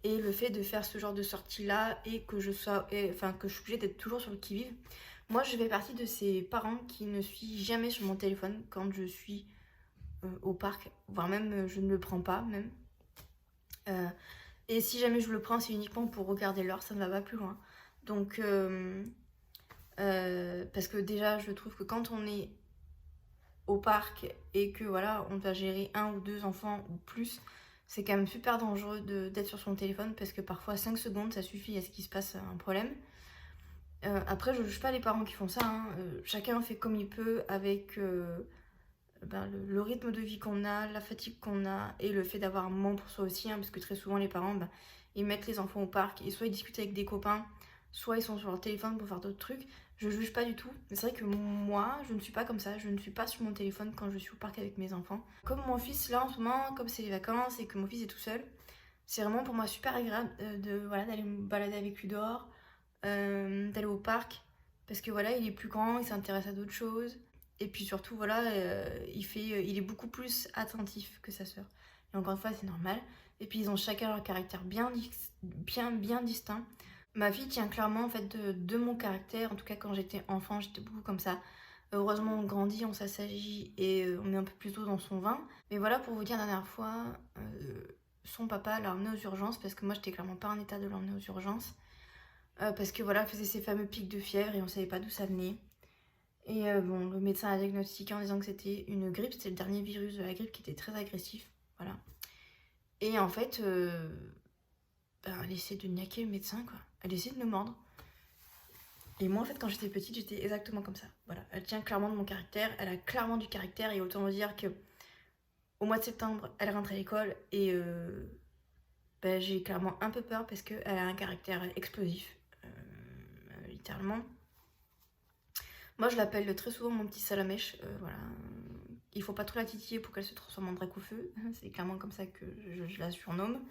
Et le fait de faire ce genre de sortie là et que je suis obligée d'être toujours sur le qui-vive. Moi je fais partie de ces parents qui ne suis jamais sur mon téléphone quand je suis au parc, voire même je ne le prends pas même. Et si jamais je le prends, c'est uniquement pour regarder l'heure, ça ne va pas plus loin. Donc parce que déjà je trouve que quand on est au parc et que voilà, on doit gérer 1 ou 2 enfants ou plus, c'est quand même super dangereux d'être sur son téléphone, parce que parfois 5 secondes ça suffit à ce qu'il se passe un problème. Après je juge pas les parents qui font ça, hein. Chacun fait comme il peut avec le rythme de vie qu'on a, la fatigue qu'on a et le fait d'avoir un moment pour soi aussi, hein, parce que très souvent les parents ils mettent les enfants au parc et soit ils discutent avec des copains, soit ils sont sur leur téléphone pour faire d'autres trucs. Je juge pas du tout, mais c'est vrai que moi je ne suis pas comme ça, je ne suis pas sur mon téléphone quand je suis au parc avec mes enfants. Comme mon fils là en ce moment, comme c'est les vacances et que mon fils est tout seul, c'est vraiment pour moi super agréable d'aller me balader avec lui dehors, d'aller au parc, parce que voilà, il est plus grand, il s'intéresse à d'autres choses. Et puis surtout, voilà, il est beaucoup plus attentif que sa sœur. Et encore une fois, c'est normal. Et puis ils ont chacun leur caractère bien distinct. Ma fille tient clairement en fait de mon caractère. En tout cas, quand j'étais enfant, j'étais beaucoup comme ça. Heureusement, on grandit, on s'assagit et on met un peu plus d'eau dans son vin. Mais voilà, pour vous dire, la dernière fois, son papa l'a emmené aux urgences parce que moi, j'étais clairement pas en état de l'emmener aux urgences. Parce que voilà, elle faisait ses fameux pics de fièvre et on savait pas d'où ça venait. Et bon, le médecin a diagnostiqué en disant que c'était une grippe, c'était le dernier virus de la grippe qui était très agressif. Voilà. Et en fait, elle essaie de niaquer le médecin, quoi. Elle essaie de me mordre. Et moi, en fait, quand j'étais petite, j'étais exactement comme ça. Voilà, elle tient clairement de mon caractère, elle a clairement du caractère, et autant vous dire que au mois de septembre, elle rentre à l'école, et j'ai clairement un peu peur parce qu'elle a un caractère explosif, littéralement. Moi, je l'appelle très souvent mon petit salamèche, voilà. Il faut pas trop la titiller pour qu'elle se transforme en drac au feu, c'est clairement comme ça que je la surnomme.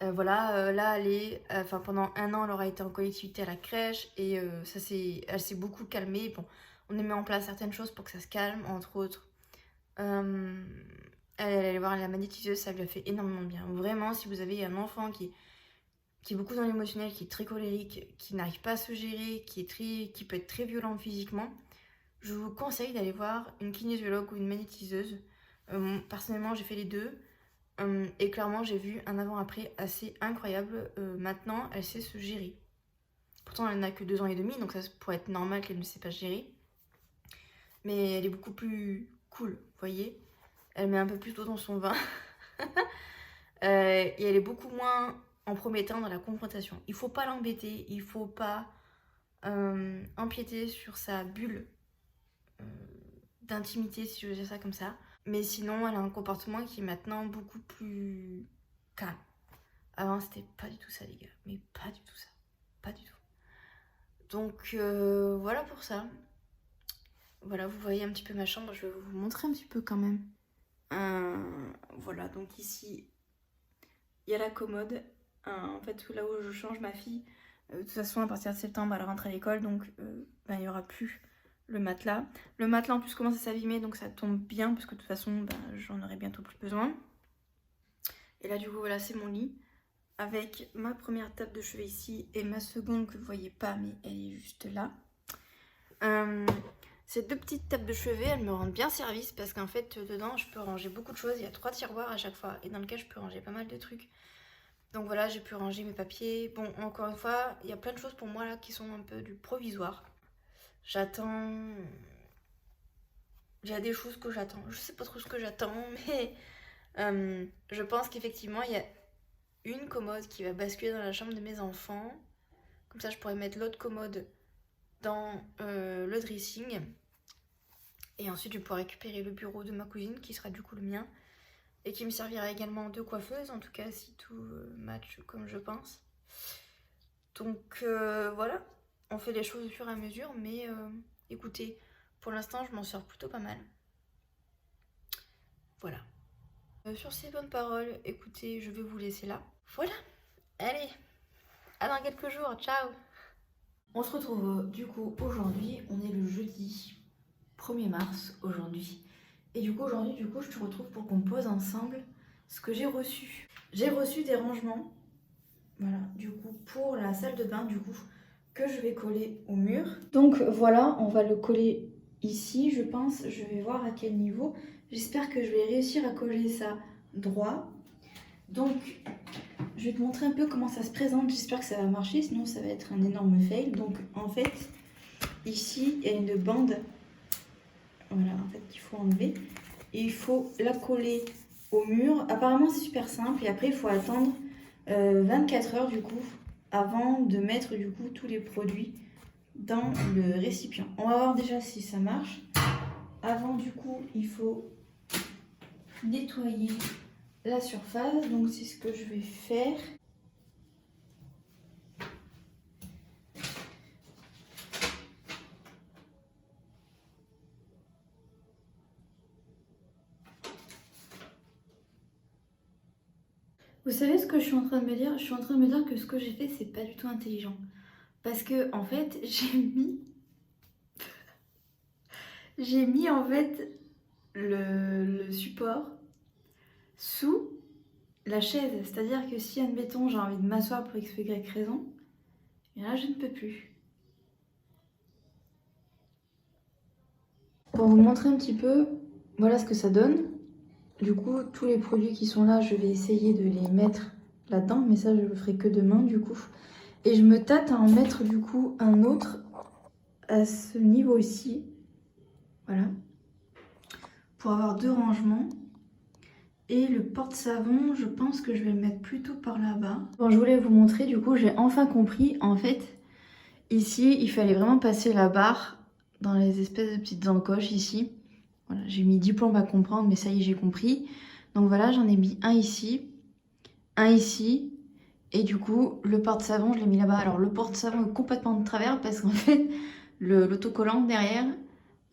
Voilà, là, pendant 1 an, elle aura été en collectivité à la crèche et elle s'est beaucoup calmée. Bon, on a mis en place certaines choses pour que ça se calme, entre autres. Elle allait voir la magnétiseuse, ça lui a fait énormément de bien. Vraiment, si vous avez un enfant qui est beaucoup dans l'émotionnel, qui est très colérique, qui n'arrive pas à se gérer, qui peut être très violent physiquement, je vous conseille d'aller voir une kinésiologue ou une magnétiseuse. Personnellement, j'ai fait les deux. Et clairement, j'ai vu un avant-après assez incroyable. Maintenant, elle sait se gérer. Pourtant, elle n'a que 2 ans et demi, donc ça pourrait être normal qu'elle ne sait pas se gérer. Mais elle est beaucoup plus cool, vous voyez. Elle met un peu plus d'eau dans son vin. Et elle est beaucoup moins en promettant dans la confrontation. Il faut pas l'embêter, il faut pas empiéter sur sa bulle d'intimité, si je veux dire ça comme ça. Mais sinon, elle a un comportement qui est maintenant beaucoup plus calme. Avant, c'était pas du tout ça, les gars. Mais pas du tout ça. Pas du tout. Donc, voilà pour ça. Voilà, vous voyez un petit peu ma chambre. Je vais vous montrer un petit peu quand même. Voilà, donc ici, il y a la commode. En fait, là où je change ma fille. De toute façon, à partir de septembre, elle rentre à l'école. Donc, il n'y aura plus le matelas. Le matelas, en plus, commence à s'abîmer. Donc, ça tombe bien. Parce que de toute façon, j'en aurai bientôt plus besoin. Et là, du coup, voilà, c'est mon lit. Avec ma première table de chevet ici et ma seconde que vous voyez pas mais elle est juste là. Ces 2 petites tables de chevet, elles me rendent bien service parce qu'en fait dedans je peux ranger beaucoup de choses. Il y a 3 tiroirs à chaque fois et dans lequel je peux ranger pas mal de trucs. Donc voilà, j'ai pu ranger mes papiers. Bon, encore une fois, il y a plein de choses pour moi là qui sont un peu du provisoire. J'attends... Il y a des choses que j'attends. Je sais pas trop ce que j'attends mais je pense qu'effectivement il y a une commode qui va basculer dans la chambre de mes enfants. Comme ça, je pourrais mettre l'autre commode dans le dressing. Et ensuite, je pourrais récupérer le bureau de ma cousine, qui sera du coup le mien. Et qui me servira également de coiffeuse, en tout cas, si tout match comme je pense. Donc voilà, on fait les choses au fur et à mesure. Mais écoutez, pour l'instant, je m'en sors plutôt pas mal. Voilà. Sur ces bonnes paroles, écoutez, je vais vous laisser là. Voilà, allez, à dans quelques jours, ciao. On se retrouve du coup aujourd'hui, on est le jeudi 1er mars aujourd'hui. Et du coup aujourd'hui, je te retrouve pour qu'on pose ensemble ce que j'ai reçu. J'ai reçu des rangements, voilà, du coup pour la salle de bain, du coup, que je vais coller au mur. Donc voilà, on va le coller ici, je pense, je vais voir à quel niveau. J'espère que je vais réussir à coller ça droit. Donc, je vais te montrer un peu comment ça se présente. J'espère que ça va marcher, sinon ça va être un énorme fail. Donc, en fait, ici, il y a une bande, voilà, en fait, qu'il faut enlever. Et il faut la coller au mur. Apparemment, c'est super simple. Et après, il faut attendre 24 heures, du coup, avant de mettre, du coup, tous les produits dans le récipient. On va voir déjà si ça marche. Avant, du coup, il faut nettoyer la surface, donc c'est ce que je vais faire. Vous savez ce que je suis en train de me dire? Je suis en train de me dire que ce que j'ai fait, c'est pas du tout intelligent. Parce que, en fait, j'ai mis en fait le support sous la chaise. C'est-à-dire que si, admettons, j'ai envie de m'asseoir pour x ou y raison, et là, je ne peux plus. Pour vous montrer un petit peu, voilà ce que ça donne. Du coup, tous les produits qui sont là, je vais essayer de les mettre là-dedans, mais ça, je le ferai que demain, du coup. Et je me tâte à en mettre, du coup, un autre à ce niveau-ci. Voilà. Pour avoir 2 rangements. Et le porte-savon, je pense que je vais le mettre plutôt par là-bas. Bon, je voulais vous montrer, du coup, j'ai enfin compris. En fait, ici, il fallait vraiment passer la barre dans les espèces de petites encoches ici. Voilà, j'ai mis 10 plombes à comprendre, mais ça y est, j'ai compris. Donc voilà, j'en ai mis un ici, et du coup, le porte-savon, je l'ai mis là-bas. Alors, le porte-savon est complètement de travers parce qu'en fait, l'autocollant derrière,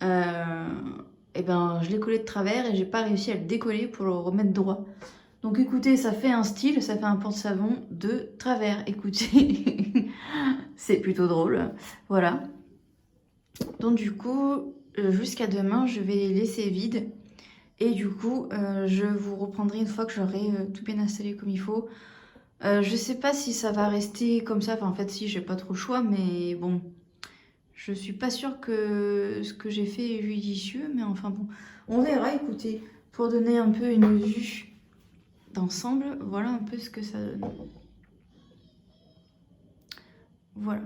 et ben, je l'ai collé de travers et j'ai pas réussi à le décoller pour le remettre droit. Donc écoutez, ça fait un style, ça fait un porte-savon de travers. Écoutez, c'est plutôt drôle. Voilà. Donc du coup, jusqu'à demain, je vais les laisser vides. Et du coup, je vous reprendrai une fois que j'aurai tout bien installé comme il faut. Je sais pas si ça va rester comme ça. Enfin, en fait, si, j'ai pas trop le choix, mais bon, je suis pas sûre que ce que j'ai fait est judicieux. Mais enfin bon, on verra. Écoutez, pour donner un peu une vue d'ensemble, voilà un peu ce que ça donne. Voilà.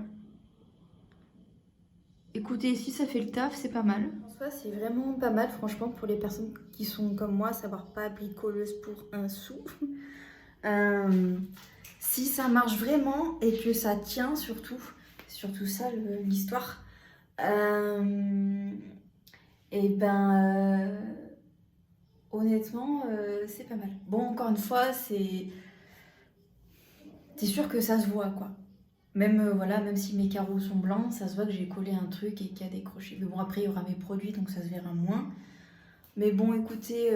Écoutez, si ça fait le taf, c'est pas mal. En soi, c'est vraiment pas mal, franchement, pour les personnes qui sont comme moi, savoir pas bricoleuse pour un sou. Si ça marche vraiment et que ça tient surtout, c'est surtout ça l'histoire, et ben honnêtement, c'est pas mal. Bon, encore une fois, c'est sûr que ça se voit quoi. Même, voilà, même si mes carreaux sont blancs, ça se voit que j'ai collé un truc et qu'il y a décroché. Mais bon, après, il y aura mes produits, donc ça se verra moins. Mais bon, écoutez,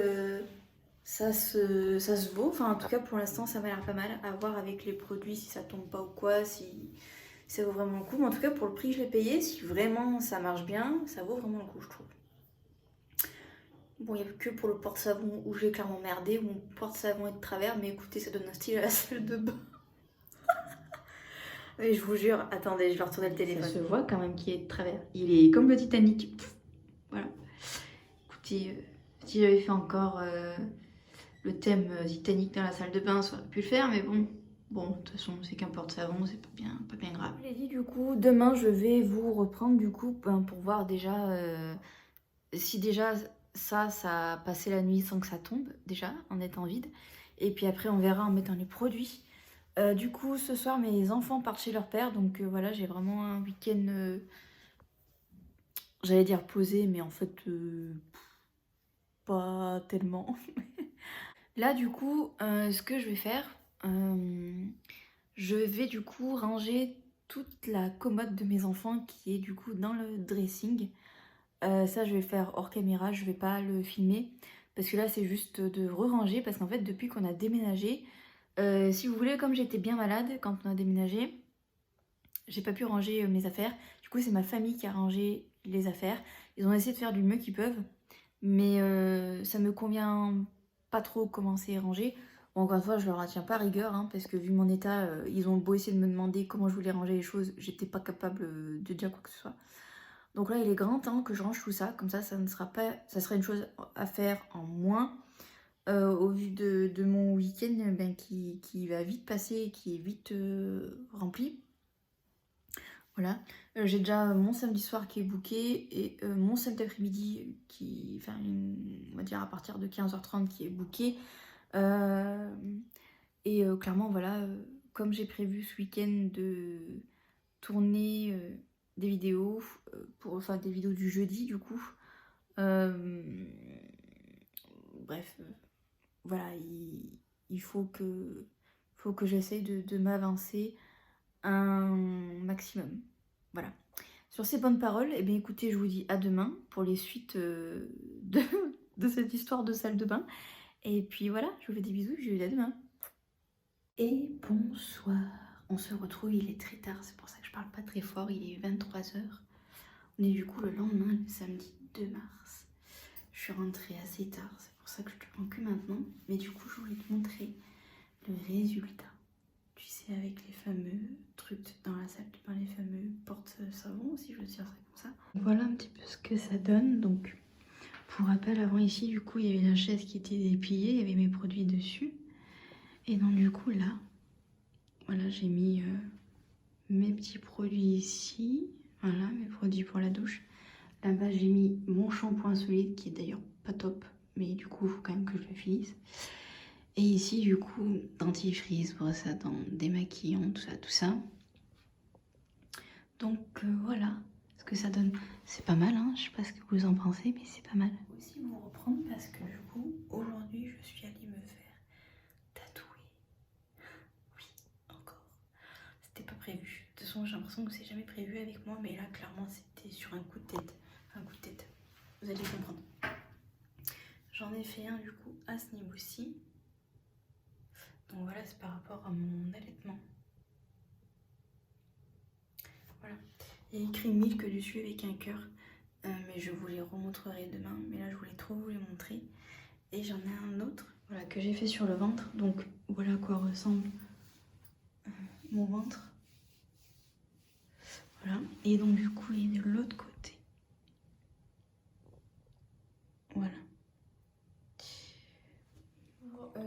ça se vaut. Enfin, en tout cas, pour l'instant, ça m'a l'air pas mal. À voir avec les produits, si ça tombe pas ou quoi, si ça vaut vraiment le coup. Mais en tout cas, pour le prix que je l'ai payé, si vraiment ça marche bien, ça vaut vraiment le coup, je trouve. Bon, il n'y a que pour le porte-savon où j'ai clairement merdé, où mon porte-savon est de travers. Mais écoutez, ça donne un style à la salle de bain. Mais je vous jure, attendez, je vais retourner le téléphone. Ça se voit quand même qu'il est de travers. Il est comme le Titanic. Voilà. Écoutez, si j'avais fait encore le thème Titanic dans la salle de bain, ça aurait pu le faire, mais bon. Bon, de toute façon, c'est qu'un porte-savon, c'est pas bien grave. Je l'ai dit, du coup, demain, je vais vous reprendre, du coup, pour voir déjà si déjà ça a passé la nuit sans que ça tombe, déjà, en étant vide. Et puis après, on verra en mettant les produits. Du coup, ce soir, mes enfants partent chez leur père, donc voilà, j'ai vraiment un week-end, j'allais dire posé, mais en fait, pas tellement. Là, du coup, ce que je vais faire, je vais du coup ranger toute la commode de mes enfants qui est du coup dans le dressing. Ça, je vais le faire hors caméra, je vais pas le filmer, parce que là, c'est juste de re-ranger, parce qu'en fait, depuis qu'on a déménagé, si vous voulez, comme j'étais bien malade quand on a déménagé, j'ai pas pu ranger mes affaires. Du coup, c'est ma famille qui a rangé les affaires. Ils ont essayé de faire du mieux qu'ils peuvent, mais ça me convient pas trop comment c'est rangé. Bon, encore une fois, je leur tiens pas rigueur, hein, parce que vu mon état, ils ont beau essayer de me demander comment je voulais ranger les choses, j'étais pas capable de dire quoi que ce soit. Donc là, il est grand temps que je range tout ça, comme ça ne sera pas, ça sera une chose à faire en moins. Au vu de mon week-end ben, qui va vite passer et qui est vite rempli. Voilà, j'ai déjà mon samedi soir qui est booké et mon samedi après-midi qui, enfin, on va dire à partir de 15h30 qui est booké. Et clairement, voilà, comme j'ai prévu ce week-end de tourner des vidéos, enfin des vidéos du jeudi du coup. Bref, voilà, il faut que j'essaye de m'avancer un maximum. Voilà. Sur ces bonnes paroles, eh bien écoutez, je vous dis à demain pour les suites de cette histoire de salle de bain. Et puis voilà, je vous fais des bisous, je vous dis à demain. Et bonsoir. On se retrouve, il est très tard, c'est pour ça que je parle pas très fort, il est 23h. On est du coup le lendemain, le samedi 2 mars. Je suis rentrée assez tard, c'est pour ça que je te prends que maintenant. Mais du coup, je voulais te montrer le résultat. Tu sais, avec les fameux trucs dans la salle de bain, les fameux porte-savon, si je veux dire ça comme ça. Voilà un petit peu ce que ça donne. Donc, Pour rappel, avant ici, du coup, il y avait la chaise qui était dépliée, il y avait mes produits dessus. Et donc du coup, là, voilà, j'ai mis mes petits produits ici. Voilà, mes produits pour la douche. Là-bas, j'ai mis mon shampoing solide, qui est d'ailleurs pas top. Mais du coup, il faut quand même que je le finisse. Et ici, du coup, dentifrice, brosse à dents, démaquillant, tout ça. Donc voilà ce que ça donne. C'est pas mal, hein, je sais pas ce que vous en pensez, mais c'est pas mal. Je vais aussi vous reprendre parce que du coup, aujourd'hui, je suis allée me faire tatouer. Oui, encore. C'était pas prévu. De toute façon, j'ai l'impression que c'est jamais prévu avec moi, mais là, clairement, c'était sur un coup de tête. Un coup de tête. Vous allez comprendre. J'en ai fait un, du coup, à ce niveau-ci. Donc voilà, c'est par rapport à mon allaitement. Voilà. Il y a écrit Milk dessus avec un cœur. Mais je vous les remontrerai demain. Mais là, je voulais trop vous les montrer. Et j'en ai un autre, voilà, que j'ai fait sur le ventre. Donc voilà à quoi ressemble mon ventre. Voilà. Et donc du coup, il est de l'autre côté. Voilà.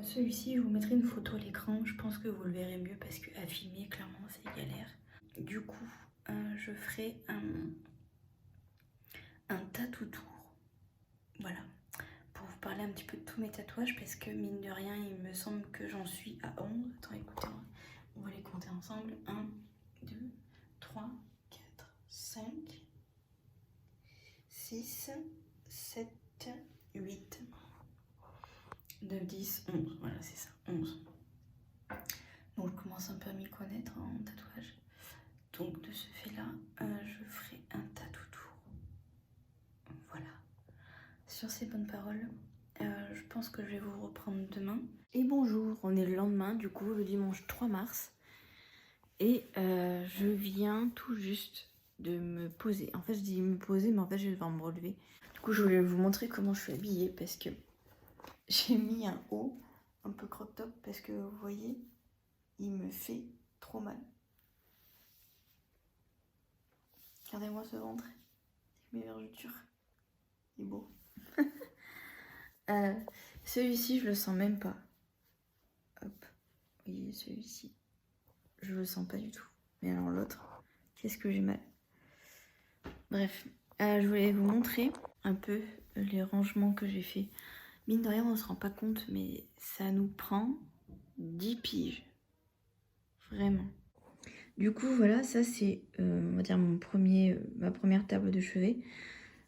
Celui-ci, je vous mettrai une photo à l'écran. Je pense que vous le verrez mieux parce qu'à filmer, clairement, c'est galère. Du coup, je ferai un tatou tour. Voilà. Pour vous parler un petit peu de tous mes tatouages parce que mine de rien, il me semble que j'en suis à 11. Attends, écoutez, on va les compter ensemble. 1, 2, 3, 4, 5, 6, 7, 8, 9, 10, 11. Voilà, c'est ça, 11. Donc je commence un peu à m'y connaître en tatouage. Donc de ce fait-là, je ferai un tatou tour. Voilà. Sur ces bonnes paroles, je pense que je vais vous reprendre demain. Et bonjour, on est le lendemain, du coup, le dimanche 3 mars. Et je viens tout juste de me poser. En fait, je dis me poser, mais en fait, je vais devoir me relever. Du coup, je voulais vous montrer comment je suis habillée parce que j'ai mis un haut un peu crop top parce que vous voyez, il me fait trop mal. Regardez-moi ce ventre, mes vergetures, il est beau. Celui-ci, je le sens même pas. Hop, vous voyez celui-ci, je le sens pas du tout. Mais alors l'autre, qu'est-ce que j'ai mal. Bref, je voulais vous montrer un peu les rangements que j'ai fait. Mine de rien, on ne se rend pas compte, mais ça nous prend 10 piges. Vraiment. Du coup, voilà, ça c'est, on va dire, ma première table de chevet.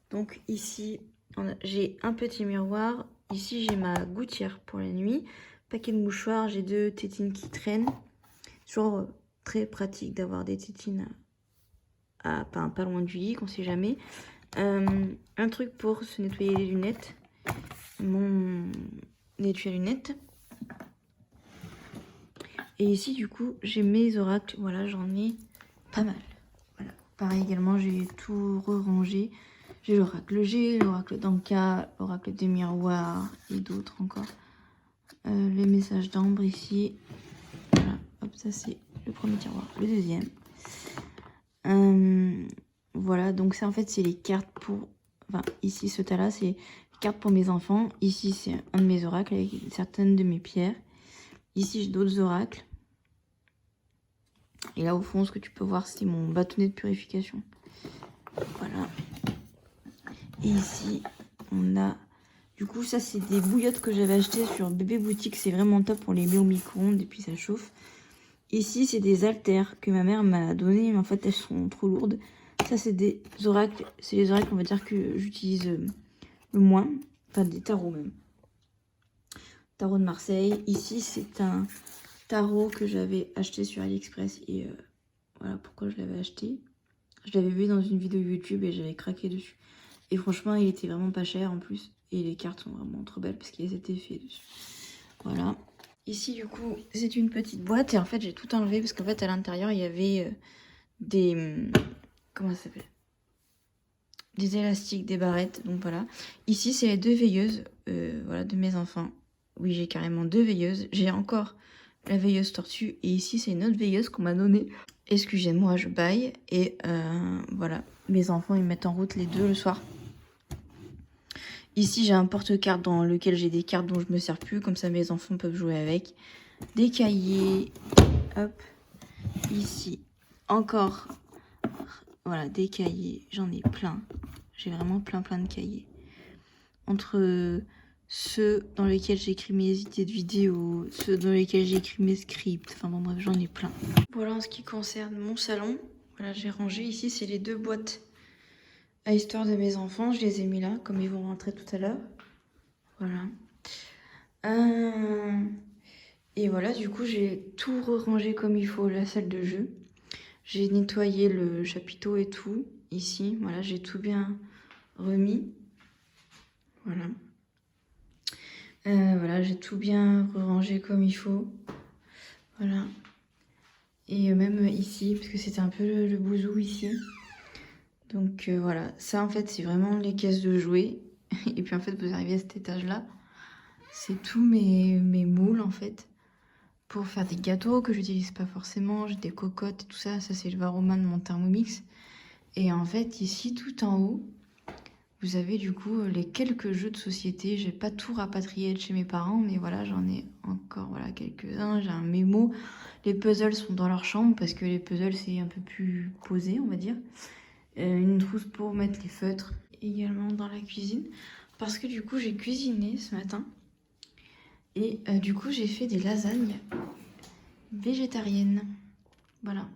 Donc ici, j'ai un petit miroir. Ici, j'ai ma gouttière pour la nuit. Paquet de mouchoirs, j'ai 2 tétines qui traînent. Toujours très pratique d'avoir des tétines pas loin du lit, qu'on sait jamais. Un truc pour se nettoyer les lunettes. Mon étui à lunettes. Et ici, du coup, j'ai mes oracles. Voilà, j'en ai pas mal. Voilà. Pareil également, j'ai tout re-rangé. J'ai l'oracle G, l'oracle d'Anka, l'oracle des miroirs et d'autres encore. Les messages d'ambre ici. Voilà, hop, ça c'est le premier tiroir. Le deuxième. Voilà, donc ça en fait, c'est les cartes pour... Enfin, ici, ce tas-là, c'est les cartes pour mes enfants. Ici, c'est un de mes oracles avec certaines de mes pierres. Ici, j'ai d'autres oracles. Et là, au fond, ce que tu peux voir, c'est mon bâtonnet de purification. Voilà. Et ici, on a... Du coup, ça, c'est des bouillottes que j'avais achetées sur Bébé Boutique. C'est vraiment top. On les met au micro-ondes et puis ça chauffe. Ici, c'est des haltères que ma mère m'a donné, mais en fait, elles sont trop lourdes. Ça, c'est des oracles. C'est les oracles, on va dire, que j'utilise le moins. Enfin, des tarots même. Tarot de Marseille. Ici, c'est un tarot que j'avais acheté sur AliExpress. Et voilà pourquoi je l'avais acheté. Je l'avais vu dans une vidéo YouTube et j'avais craqué dessus. Et franchement, il était vraiment pas cher en plus. Et les cartes sont vraiment trop belles parce qu'il y a cet effet dessus. Voilà. Ici, du coup, c'est une petite boîte. Et en fait, j'ai tout enlevé parce qu'en fait, à l'intérieur, il y avait des... Comment ça s'appelle? Des élastiques, des barrettes. Donc voilà. Ici, c'est les 2 veilleuses voilà, de mes enfants. Oui, j'ai carrément 2 veilleuses. J'ai encore la veilleuse tortue. Et ici, c'est une autre veilleuse qu'on m'a donnée. Excusez-moi, je baille. Et voilà. Mes enfants, ils mettent en route les 2 le soir. Ici, j'ai un porte-cartes dans lequel j'ai des cartes dont je me sers plus. Comme ça, mes enfants peuvent jouer avec. Des cahiers. Hop. Ici, encore. Voilà, des cahiers. J'en ai plein. J'ai vraiment plein de cahiers. Entre ceux dans lesquels j'écris mes idées de vidéos, ceux dans lesquels j'écris mes scripts. Enfin bon, bref, j'en ai plein. Voilà en ce qui concerne mon salon. Voilà, j'ai rangé. Ici, c'est les 2 boîtes à histoire de mes enfants. Je les ai mis là, comme ils vont rentrer tout à l'heure. Voilà. Et voilà, du coup, j'ai tout rangé comme il faut, la salle de jeu. J'ai nettoyé le chapiteau et tout. Ici, voilà, j'ai tout bien remis. Voilà. Voilà, j'ai tout bien rangé comme il faut. Voilà. Et même ici, parce que c'était un peu le bouzou ici. Donc voilà, ça en fait, c'est vraiment les caisses de jouets. Et puis en fait, vous arrivez à cet étage-là. C'est tous mes moules en fait. Pour faire des gâteaux que j'utilise pas forcément. J'ai des cocottes et tout ça. Ça, c'est le Varoma de mon Thermomix. Et en fait, ici, tout en haut, vous avez du coup les quelques jeux de société. J'ai pas tout rapatrié de chez mes parents, mais voilà, j'en ai encore voilà, quelques-uns. J'ai un mémo. Les puzzles sont dans leur chambre parce que les puzzles, c'est un peu plus posé, on va dire. Une trousse pour mettre les feutres également dans la cuisine. Parce que du coup, j'ai cuisiné ce matin. Et du coup, j'ai fait des lasagnes végétariennes. Voilà.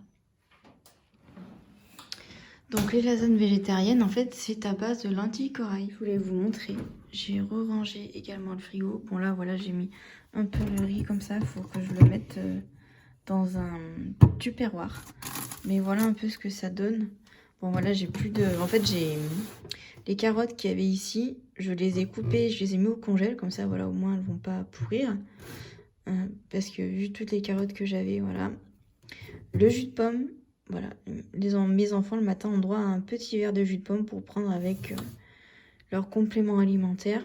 Donc les lasagnes végétariennes, en fait, c'est à base de lentilles corail. Je voulais vous montrer. J'ai re-rangé également le frigo. Bon là, voilà, j'ai mis un peu le riz comme ça. Il faut que je le mette dans un tupperware. Mais voilà un peu ce que ça donne. Bon voilà, j'ai plus de... En fait, j'ai les carottes qu'il y avait ici. Je les ai coupées, je les ai mis au congèle. Comme ça, voilà, au moins, elles vont pas pourrir. Parce que vu toutes les carottes que j'avais, voilà. Le jus de pomme. Voilà, mes enfants le matin ont droit à un petit verre de jus de pomme pour prendre avec leur complément alimentaire.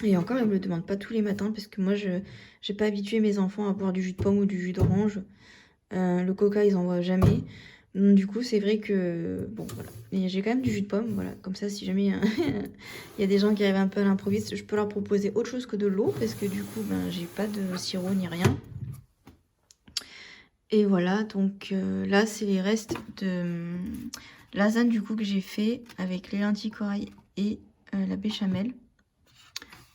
Et encore, ils ne me le demandent pas tous les matins parce que moi, je n'ai pas habitué mes enfants à boire du jus de pomme ou du jus d'orange. Le coca, ils n'en boivent jamais. Donc, du coup, c'est vrai que... Bon, voilà. Mais j'ai quand même du jus de pomme, voilà. Comme ça, si jamais il y a des gens qui arrivent un peu à l'improviste, je peux leur proposer autre chose que de l'eau parce que du coup, ben, j'ai pas de sirop ni rien. Et voilà, donc là, c'est les restes de lasagne du coup que j'ai fait avec les lentilles corail et la béchamel.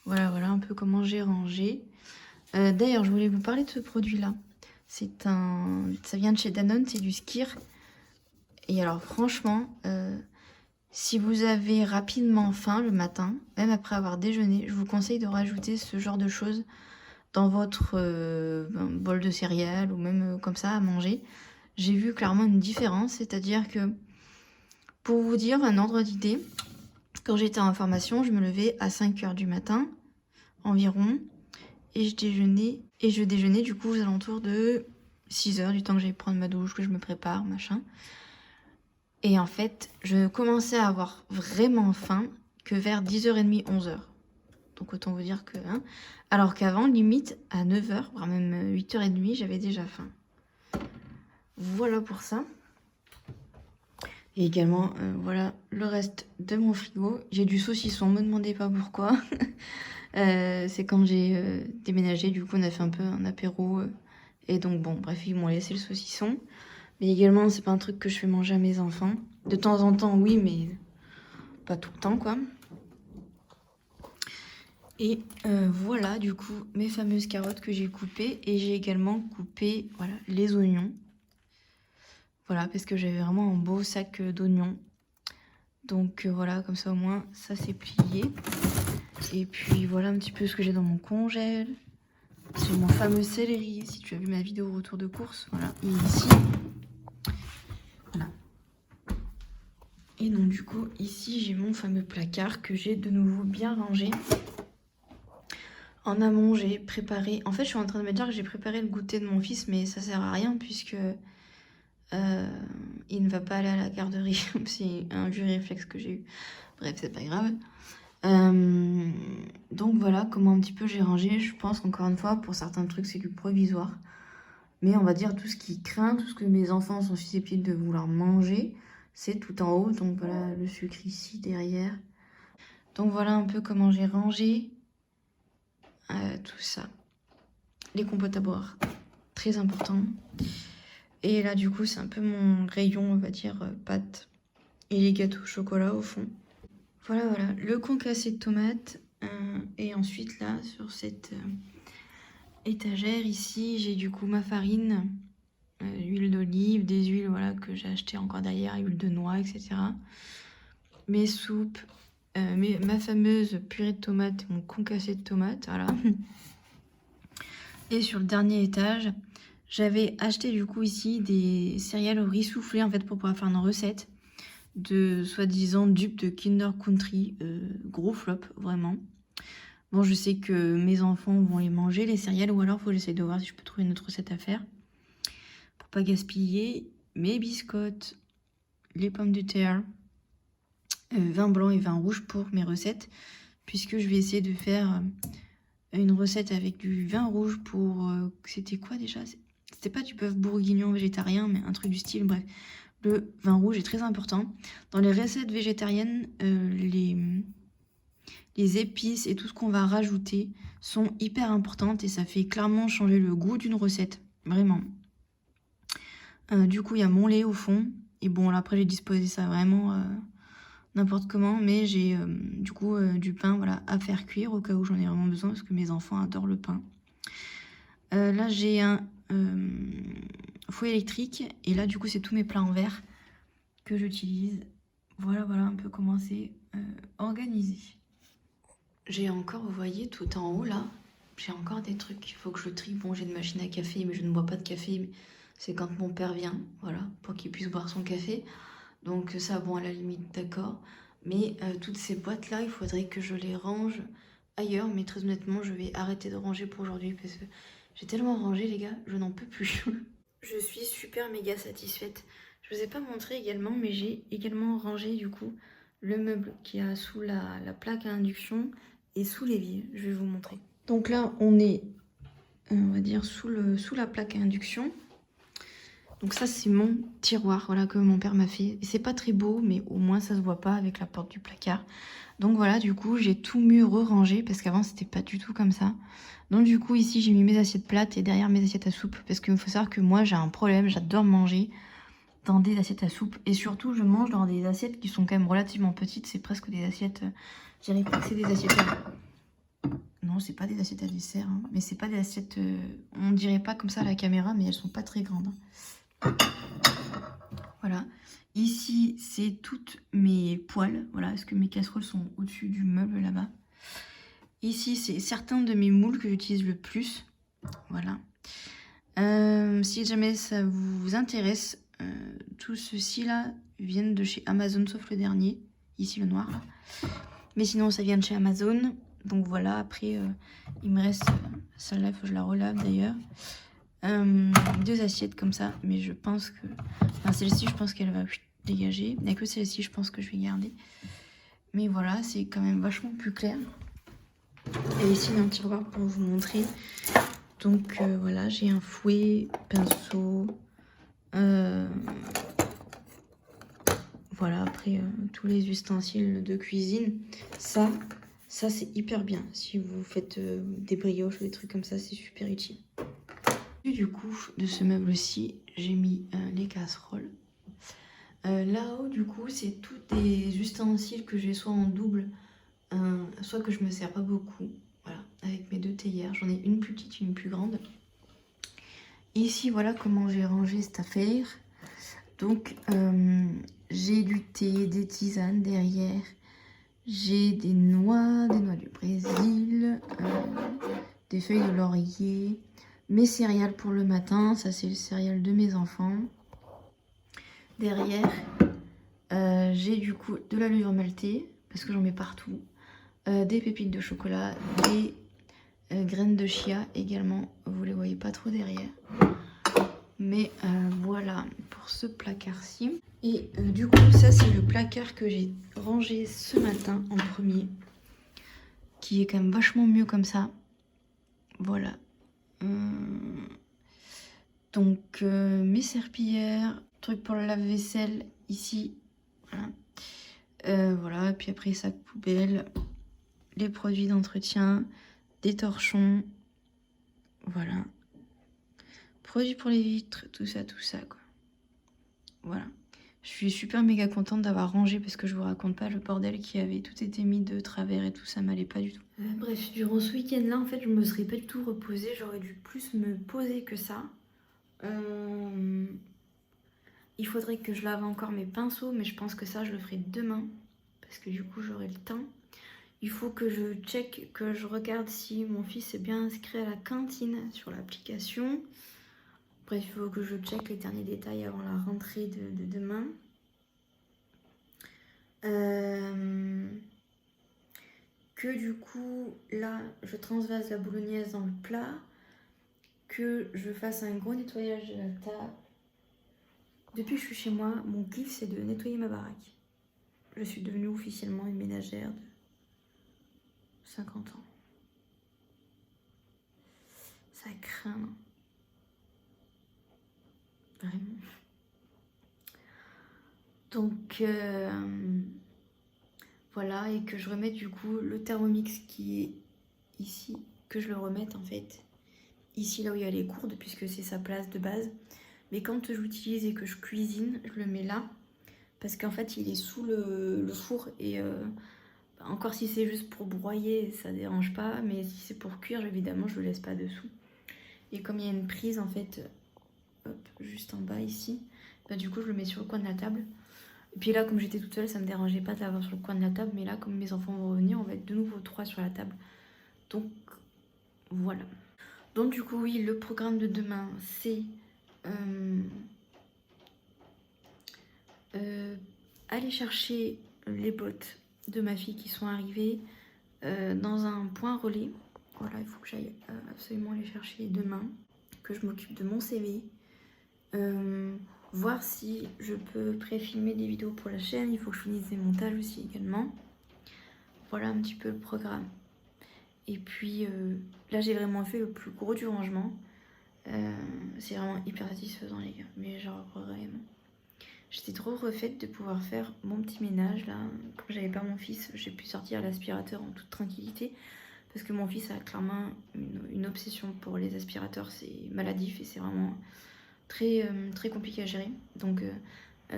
Voilà un peu comment j'ai rangé. D'ailleurs, je voulais vous parler de ce produit-là. Ça vient de chez Danone, c'est du Skyr. Et alors franchement, si vous avez rapidement faim le matin, même après avoir déjeuné, je vous conseille de rajouter ce genre de choses dans votre bol de céréales ou même comme ça à manger. J'ai vu clairement une différence, c'est-à-dire que, pour vous dire un ordre d'idée, quand j'étais en formation, je me levais à 5 h du matin environ et je déjeunais du coup aux alentours de 6 h, du temps que j'aille prendre ma douche, que je me prépare, machin. Et en fait, je commençais à avoir vraiment faim que vers 10h30, 11 h. Donc autant vous dire que... Hein, alors qu'avant, limite, à 9 h, voire même 8h30, j'avais déjà faim. Voilà pour ça. Et également, voilà le reste de mon frigo. J'ai du saucisson, me demandez pas pourquoi. C'est quand j'ai déménagé, du coup on a fait un peu un apéro. Et donc bon, bref, ils m'ont laissé le saucisson. Mais également, c'est pas un truc que je fais manger à mes enfants. De temps en temps, oui, mais pas tout le temps, quoi. Et voilà, du coup, mes fameuses carottes que j'ai coupées. Et j'ai également coupé, voilà, les oignons. Voilà, parce que j'avais vraiment un beau sac d'oignons. Donc voilà, comme ça au moins, ça c'est plié. Et puis voilà un petit peu ce que j'ai dans mon congèle. J'ai mon fameux céleri, si tu as vu ma vidéo retour de course. Voilà, il est ici. Voilà. Et donc du coup, ici j'ai mon fameux placard que j'ai de nouveau bien rangé. En amont, j'ai préparé... En fait, je suis en train de me dire que j'ai préparé le goûter de mon fils, mais ça sert à rien puisque... il ne va pas aller à la garderie. C'est un vieux réflexe que j'ai eu. Bref, c'est pas grave. Donc voilà comment un petit peu j'ai rangé. Je pense qu'encore une fois, pour certains trucs, c'est du provisoire. Mais on va dire tout ce qui craint, tout ce que mes enfants sont susceptibles de vouloir manger, c'est tout en haut. Donc voilà le sucre ici derrière. Donc voilà un peu comment j'ai rangé tout ça. Les compotes à boire, très important. Et là du coup c'est un peu mon rayon, on va dire, pâtes et les gâteaux au chocolat au fond. Voilà, le concassé de tomates. Et ensuite là, sur cette étagère ici, j'ai du coup ma farine, huile d'olive, des huiles voilà, que j'ai acheté encore derrière, huile de noix, etc. Mes soupes, ma fameuse purée de tomates et mon concassé de tomates, voilà. Et sur le dernier étage, j'avais acheté du coup ici des céréales au riz soufflé en fait pour pouvoir faire une recette de soi-disant dupe de Kinder Country, gros flop vraiment. Bon, je sais que mes enfants vont les manger les céréales ou alors faut que j'essaye de voir si je peux trouver une autre recette à faire pour pas gaspiller mes biscottes, les pommes de terre, vin blanc et vin rouge pour mes recettes puisque je vais essayer de faire une recette avec du vin rouge pour... c'était quoi déjà? C'était pas du bœuf bourguignon végétarien, mais un truc du style, bref. Le vin rouge est très important. Dans les recettes végétariennes, les épices et tout ce qu'on va rajouter sont hyper importantes et ça fait clairement changer le goût d'une recette. Vraiment. Du coup, il y a mon lait au fond. Et bon, là, après, j'ai disposé ça vraiment n'importe comment. Mais j'ai du coup du pain voilà, à faire cuire au cas où j'en ai vraiment besoin parce que mes enfants adorent le pain. Là, j'ai un fouet électrique. Et là, du coup, c'est tous mes plats en verre que j'utilise. Voilà un peu comment c'est organisé. J'ai encore, vous voyez, tout en haut, là, j'ai encore des trucs. Il faut que je trie. Bon, j'ai une machine à café, mais je ne bois pas de café. Mais c'est quand mon père vient, voilà, pour qu'il puisse boire son café. Donc ça, bon, à la limite, d'accord. Mais toutes ces boîtes-là, il faudrait que je les range ailleurs. Mais très honnêtement, je vais arrêter de ranger pour aujourd'hui parce que j'ai tellement rangé, les gars, je n'en peux plus. Je suis super méga satisfaite. Je vous ai pas montré également, mais j'ai également rangé du coup le meuble qui a sous la plaque à induction et sous l'évier. Je vais vous montrer. Donc là, on est, on va dire, sous la plaque à induction. Donc ça, c'est mon tiroir, voilà, que mon père m'a fait. Et c'est pas très beau, mais au moins ça se voit pas avec la porte du placard. Donc voilà, du coup, j'ai tout mieux re-rangé parce qu'avant, c'était pas du tout comme ça. Donc du coup, ici, j'ai mis mes assiettes plates et derrière mes assiettes à soupe. Parce qu'il faut savoir que moi, j'ai un problème, j'adore manger dans des assiettes à soupe. Et surtout, je mange dans des assiettes qui sont quand même relativement petites. C'est presque des assiettes... je dirais pas que c'est des assiettes à... Non, c'est pas des assiettes à dessert. Hein. Mais c'est pas des assiettes... on dirait pas comme ça à la caméra, mais elles sont pas très grandes. Voilà. Ici, c'est toutes mes poêles. Voilà, parce que mes casseroles sont au-dessus du meuble là-bas. Ici, c'est certains de mes moules que j'utilise le plus. Voilà. Si jamais ça vous intéresse, tout ceci là viennent de chez Amazon, sauf le dernier. Ici, le noir. Mais sinon, ça vient de chez Amazon. Donc voilà, après, il me reste celle-là, il faut que je la relave d'ailleurs. 2 assiettes comme ça, mais je pense que... Enfin, celle-ci, je pense qu'elle va dégager. Il n'y a que celle-ci, je pense que je vais garder. Mais voilà, c'est quand même vachement plus clair. Et ici, il y a un tiroir pour vous montrer. Donc voilà, j'ai un fouet, pinceau. Voilà, après, tous les ustensiles de cuisine. Ça c'est hyper bien. Si vous faites des brioches ou des trucs comme ça, c'est super utile. Du coup, de ce meuble-ci, j'ai mis les casseroles. Là-haut, du coup, c'est tous des ustensiles que j'ai soit en double, soit que je me sers pas beaucoup. Voilà, avec mes 2 théières. J'en ai une plus petite, une plus grande. Ici, voilà comment j'ai rangé cette affaire. Donc, j'ai du thé, des tisanes derrière. J'ai des noix du Brésil, des feuilles de laurier. Mes céréales pour le matin, ça c'est le céréales de mes enfants. Derrière, j'ai du coup de la levure maltée, parce que j'en mets partout. Des pépites de chocolat, des graines de chia également. Vous les voyez pas trop derrière. Mais voilà pour ce placard-ci. Et du coup, ça c'est le placard que j'ai rangé ce matin en premier. Qui est quand même vachement mieux comme ça. Voilà. Donc mes serpillères, truc pour le lave-vaisselle ici, voilà. Voilà, et puis après sac poubelle, les produits d'entretien, des torchons, voilà. Produits pour les vitres, tout ça, quoi. Voilà. Je suis super méga contente d'avoir rangé parce que je vous raconte pas le bordel qui avait tout été mis de travers et tout, ça m'allait pas du tout. Bref, durant ce week-end-là, en fait, je me serais pas du tout reposée. J'aurais dû plus me poser que ça. Il faudrait que je lave encore mes pinceaux, mais je pense que ça, je le ferai demain. Parce que du coup, j'aurai le temps. Il faut que je check, que je regarde si mon fils est bien inscrit à la cantine sur l'application. Bref, il faut que je check les derniers détails avant la rentrée de demain. Que du coup, là, je transvase la bolognaise dans le plat. Que je fasse un gros nettoyage de la table. Depuis que je suis chez moi, mon kiff, c'est de nettoyer ma baraque. Je suis devenue officiellement une ménagère de 50 ans. Ça craint. Vraiment. Donc, voilà, et que je remette du coup le Thermomix qui est ici, que je le remette en fait ici là où il y a les courdes, puisque c'est sa place de base. Mais quand j'utilise et que je cuisine, je le mets là, parce qu'en fait il est sous le four, et encore si c'est juste pour broyer, ça dérange pas, mais si c'est pour cuire, évidemment je le laisse pas dessous. Et comme il y a une prise en fait, hop, juste en bas ici, bah, du coup je le mets sur le coin de la table. Et puis là, comme j'étais toute seule, ça me dérangeait pas de l'avoir sur le coin de la table. Mais là, comme mes enfants vont revenir, on va être de nouveau 3 sur la table. Donc, voilà. Donc du coup, oui, le programme de demain, c'est aller chercher les bottes de ma fille qui sont arrivées dans un point relais. Voilà, il faut que j'aille absolument les chercher demain. Que je m'occupe de mon CV. Voir si je peux pré-filmer des vidéos pour la chaîne. Il faut que je finisse des montages aussi également. Voilà un petit peu le programme. Et puis là j'ai vraiment fait le plus gros du rangement. C'est vraiment hyper satisfaisant les gars. Mais genre vraiment. J'étais trop refaite de pouvoir faire mon petit ménage là. Comme j'avais pas mon fils, j'ai pu sortir l'aspirateur en toute tranquillité. Parce que mon fils a clairement une obsession pour les aspirateurs. C'est maladif et c'est vraiment très, très compliqué à gérer. Donc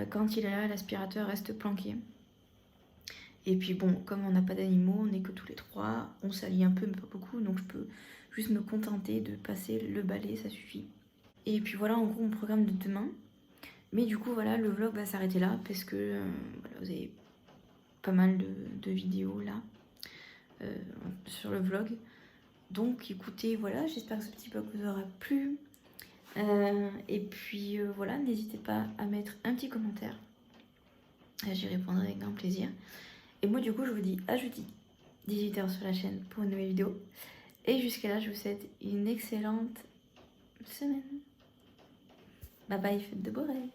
quand il est là, l'aspirateur reste planqué. Et puis bon, comme on n'a pas d'animaux, on n'est que tous les 3, on s'allie un peu mais pas beaucoup, donc je peux juste me contenter de passer le balai, ça suffit. Et puis voilà en gros mon programme de demain. Mais du coup voilà, le vlog va s'arrêter là parce que voilà, vous avez pas mal de vidéos là sur le vlog. Donc écoutez, voilà, j'espère que ce petit vlog vous aura plu. Et puis voilà, n'hésitez pas à mettre un petit commentaire. J'y répondrai avec grand plaisir. Et moi du coup je vous dis à jeudi 18h sur la chaîne pour une nouvelle vidéo. Et jusqu'à là je vous souhaite une excellente semaine. Bye bye, faites de beaux rêves.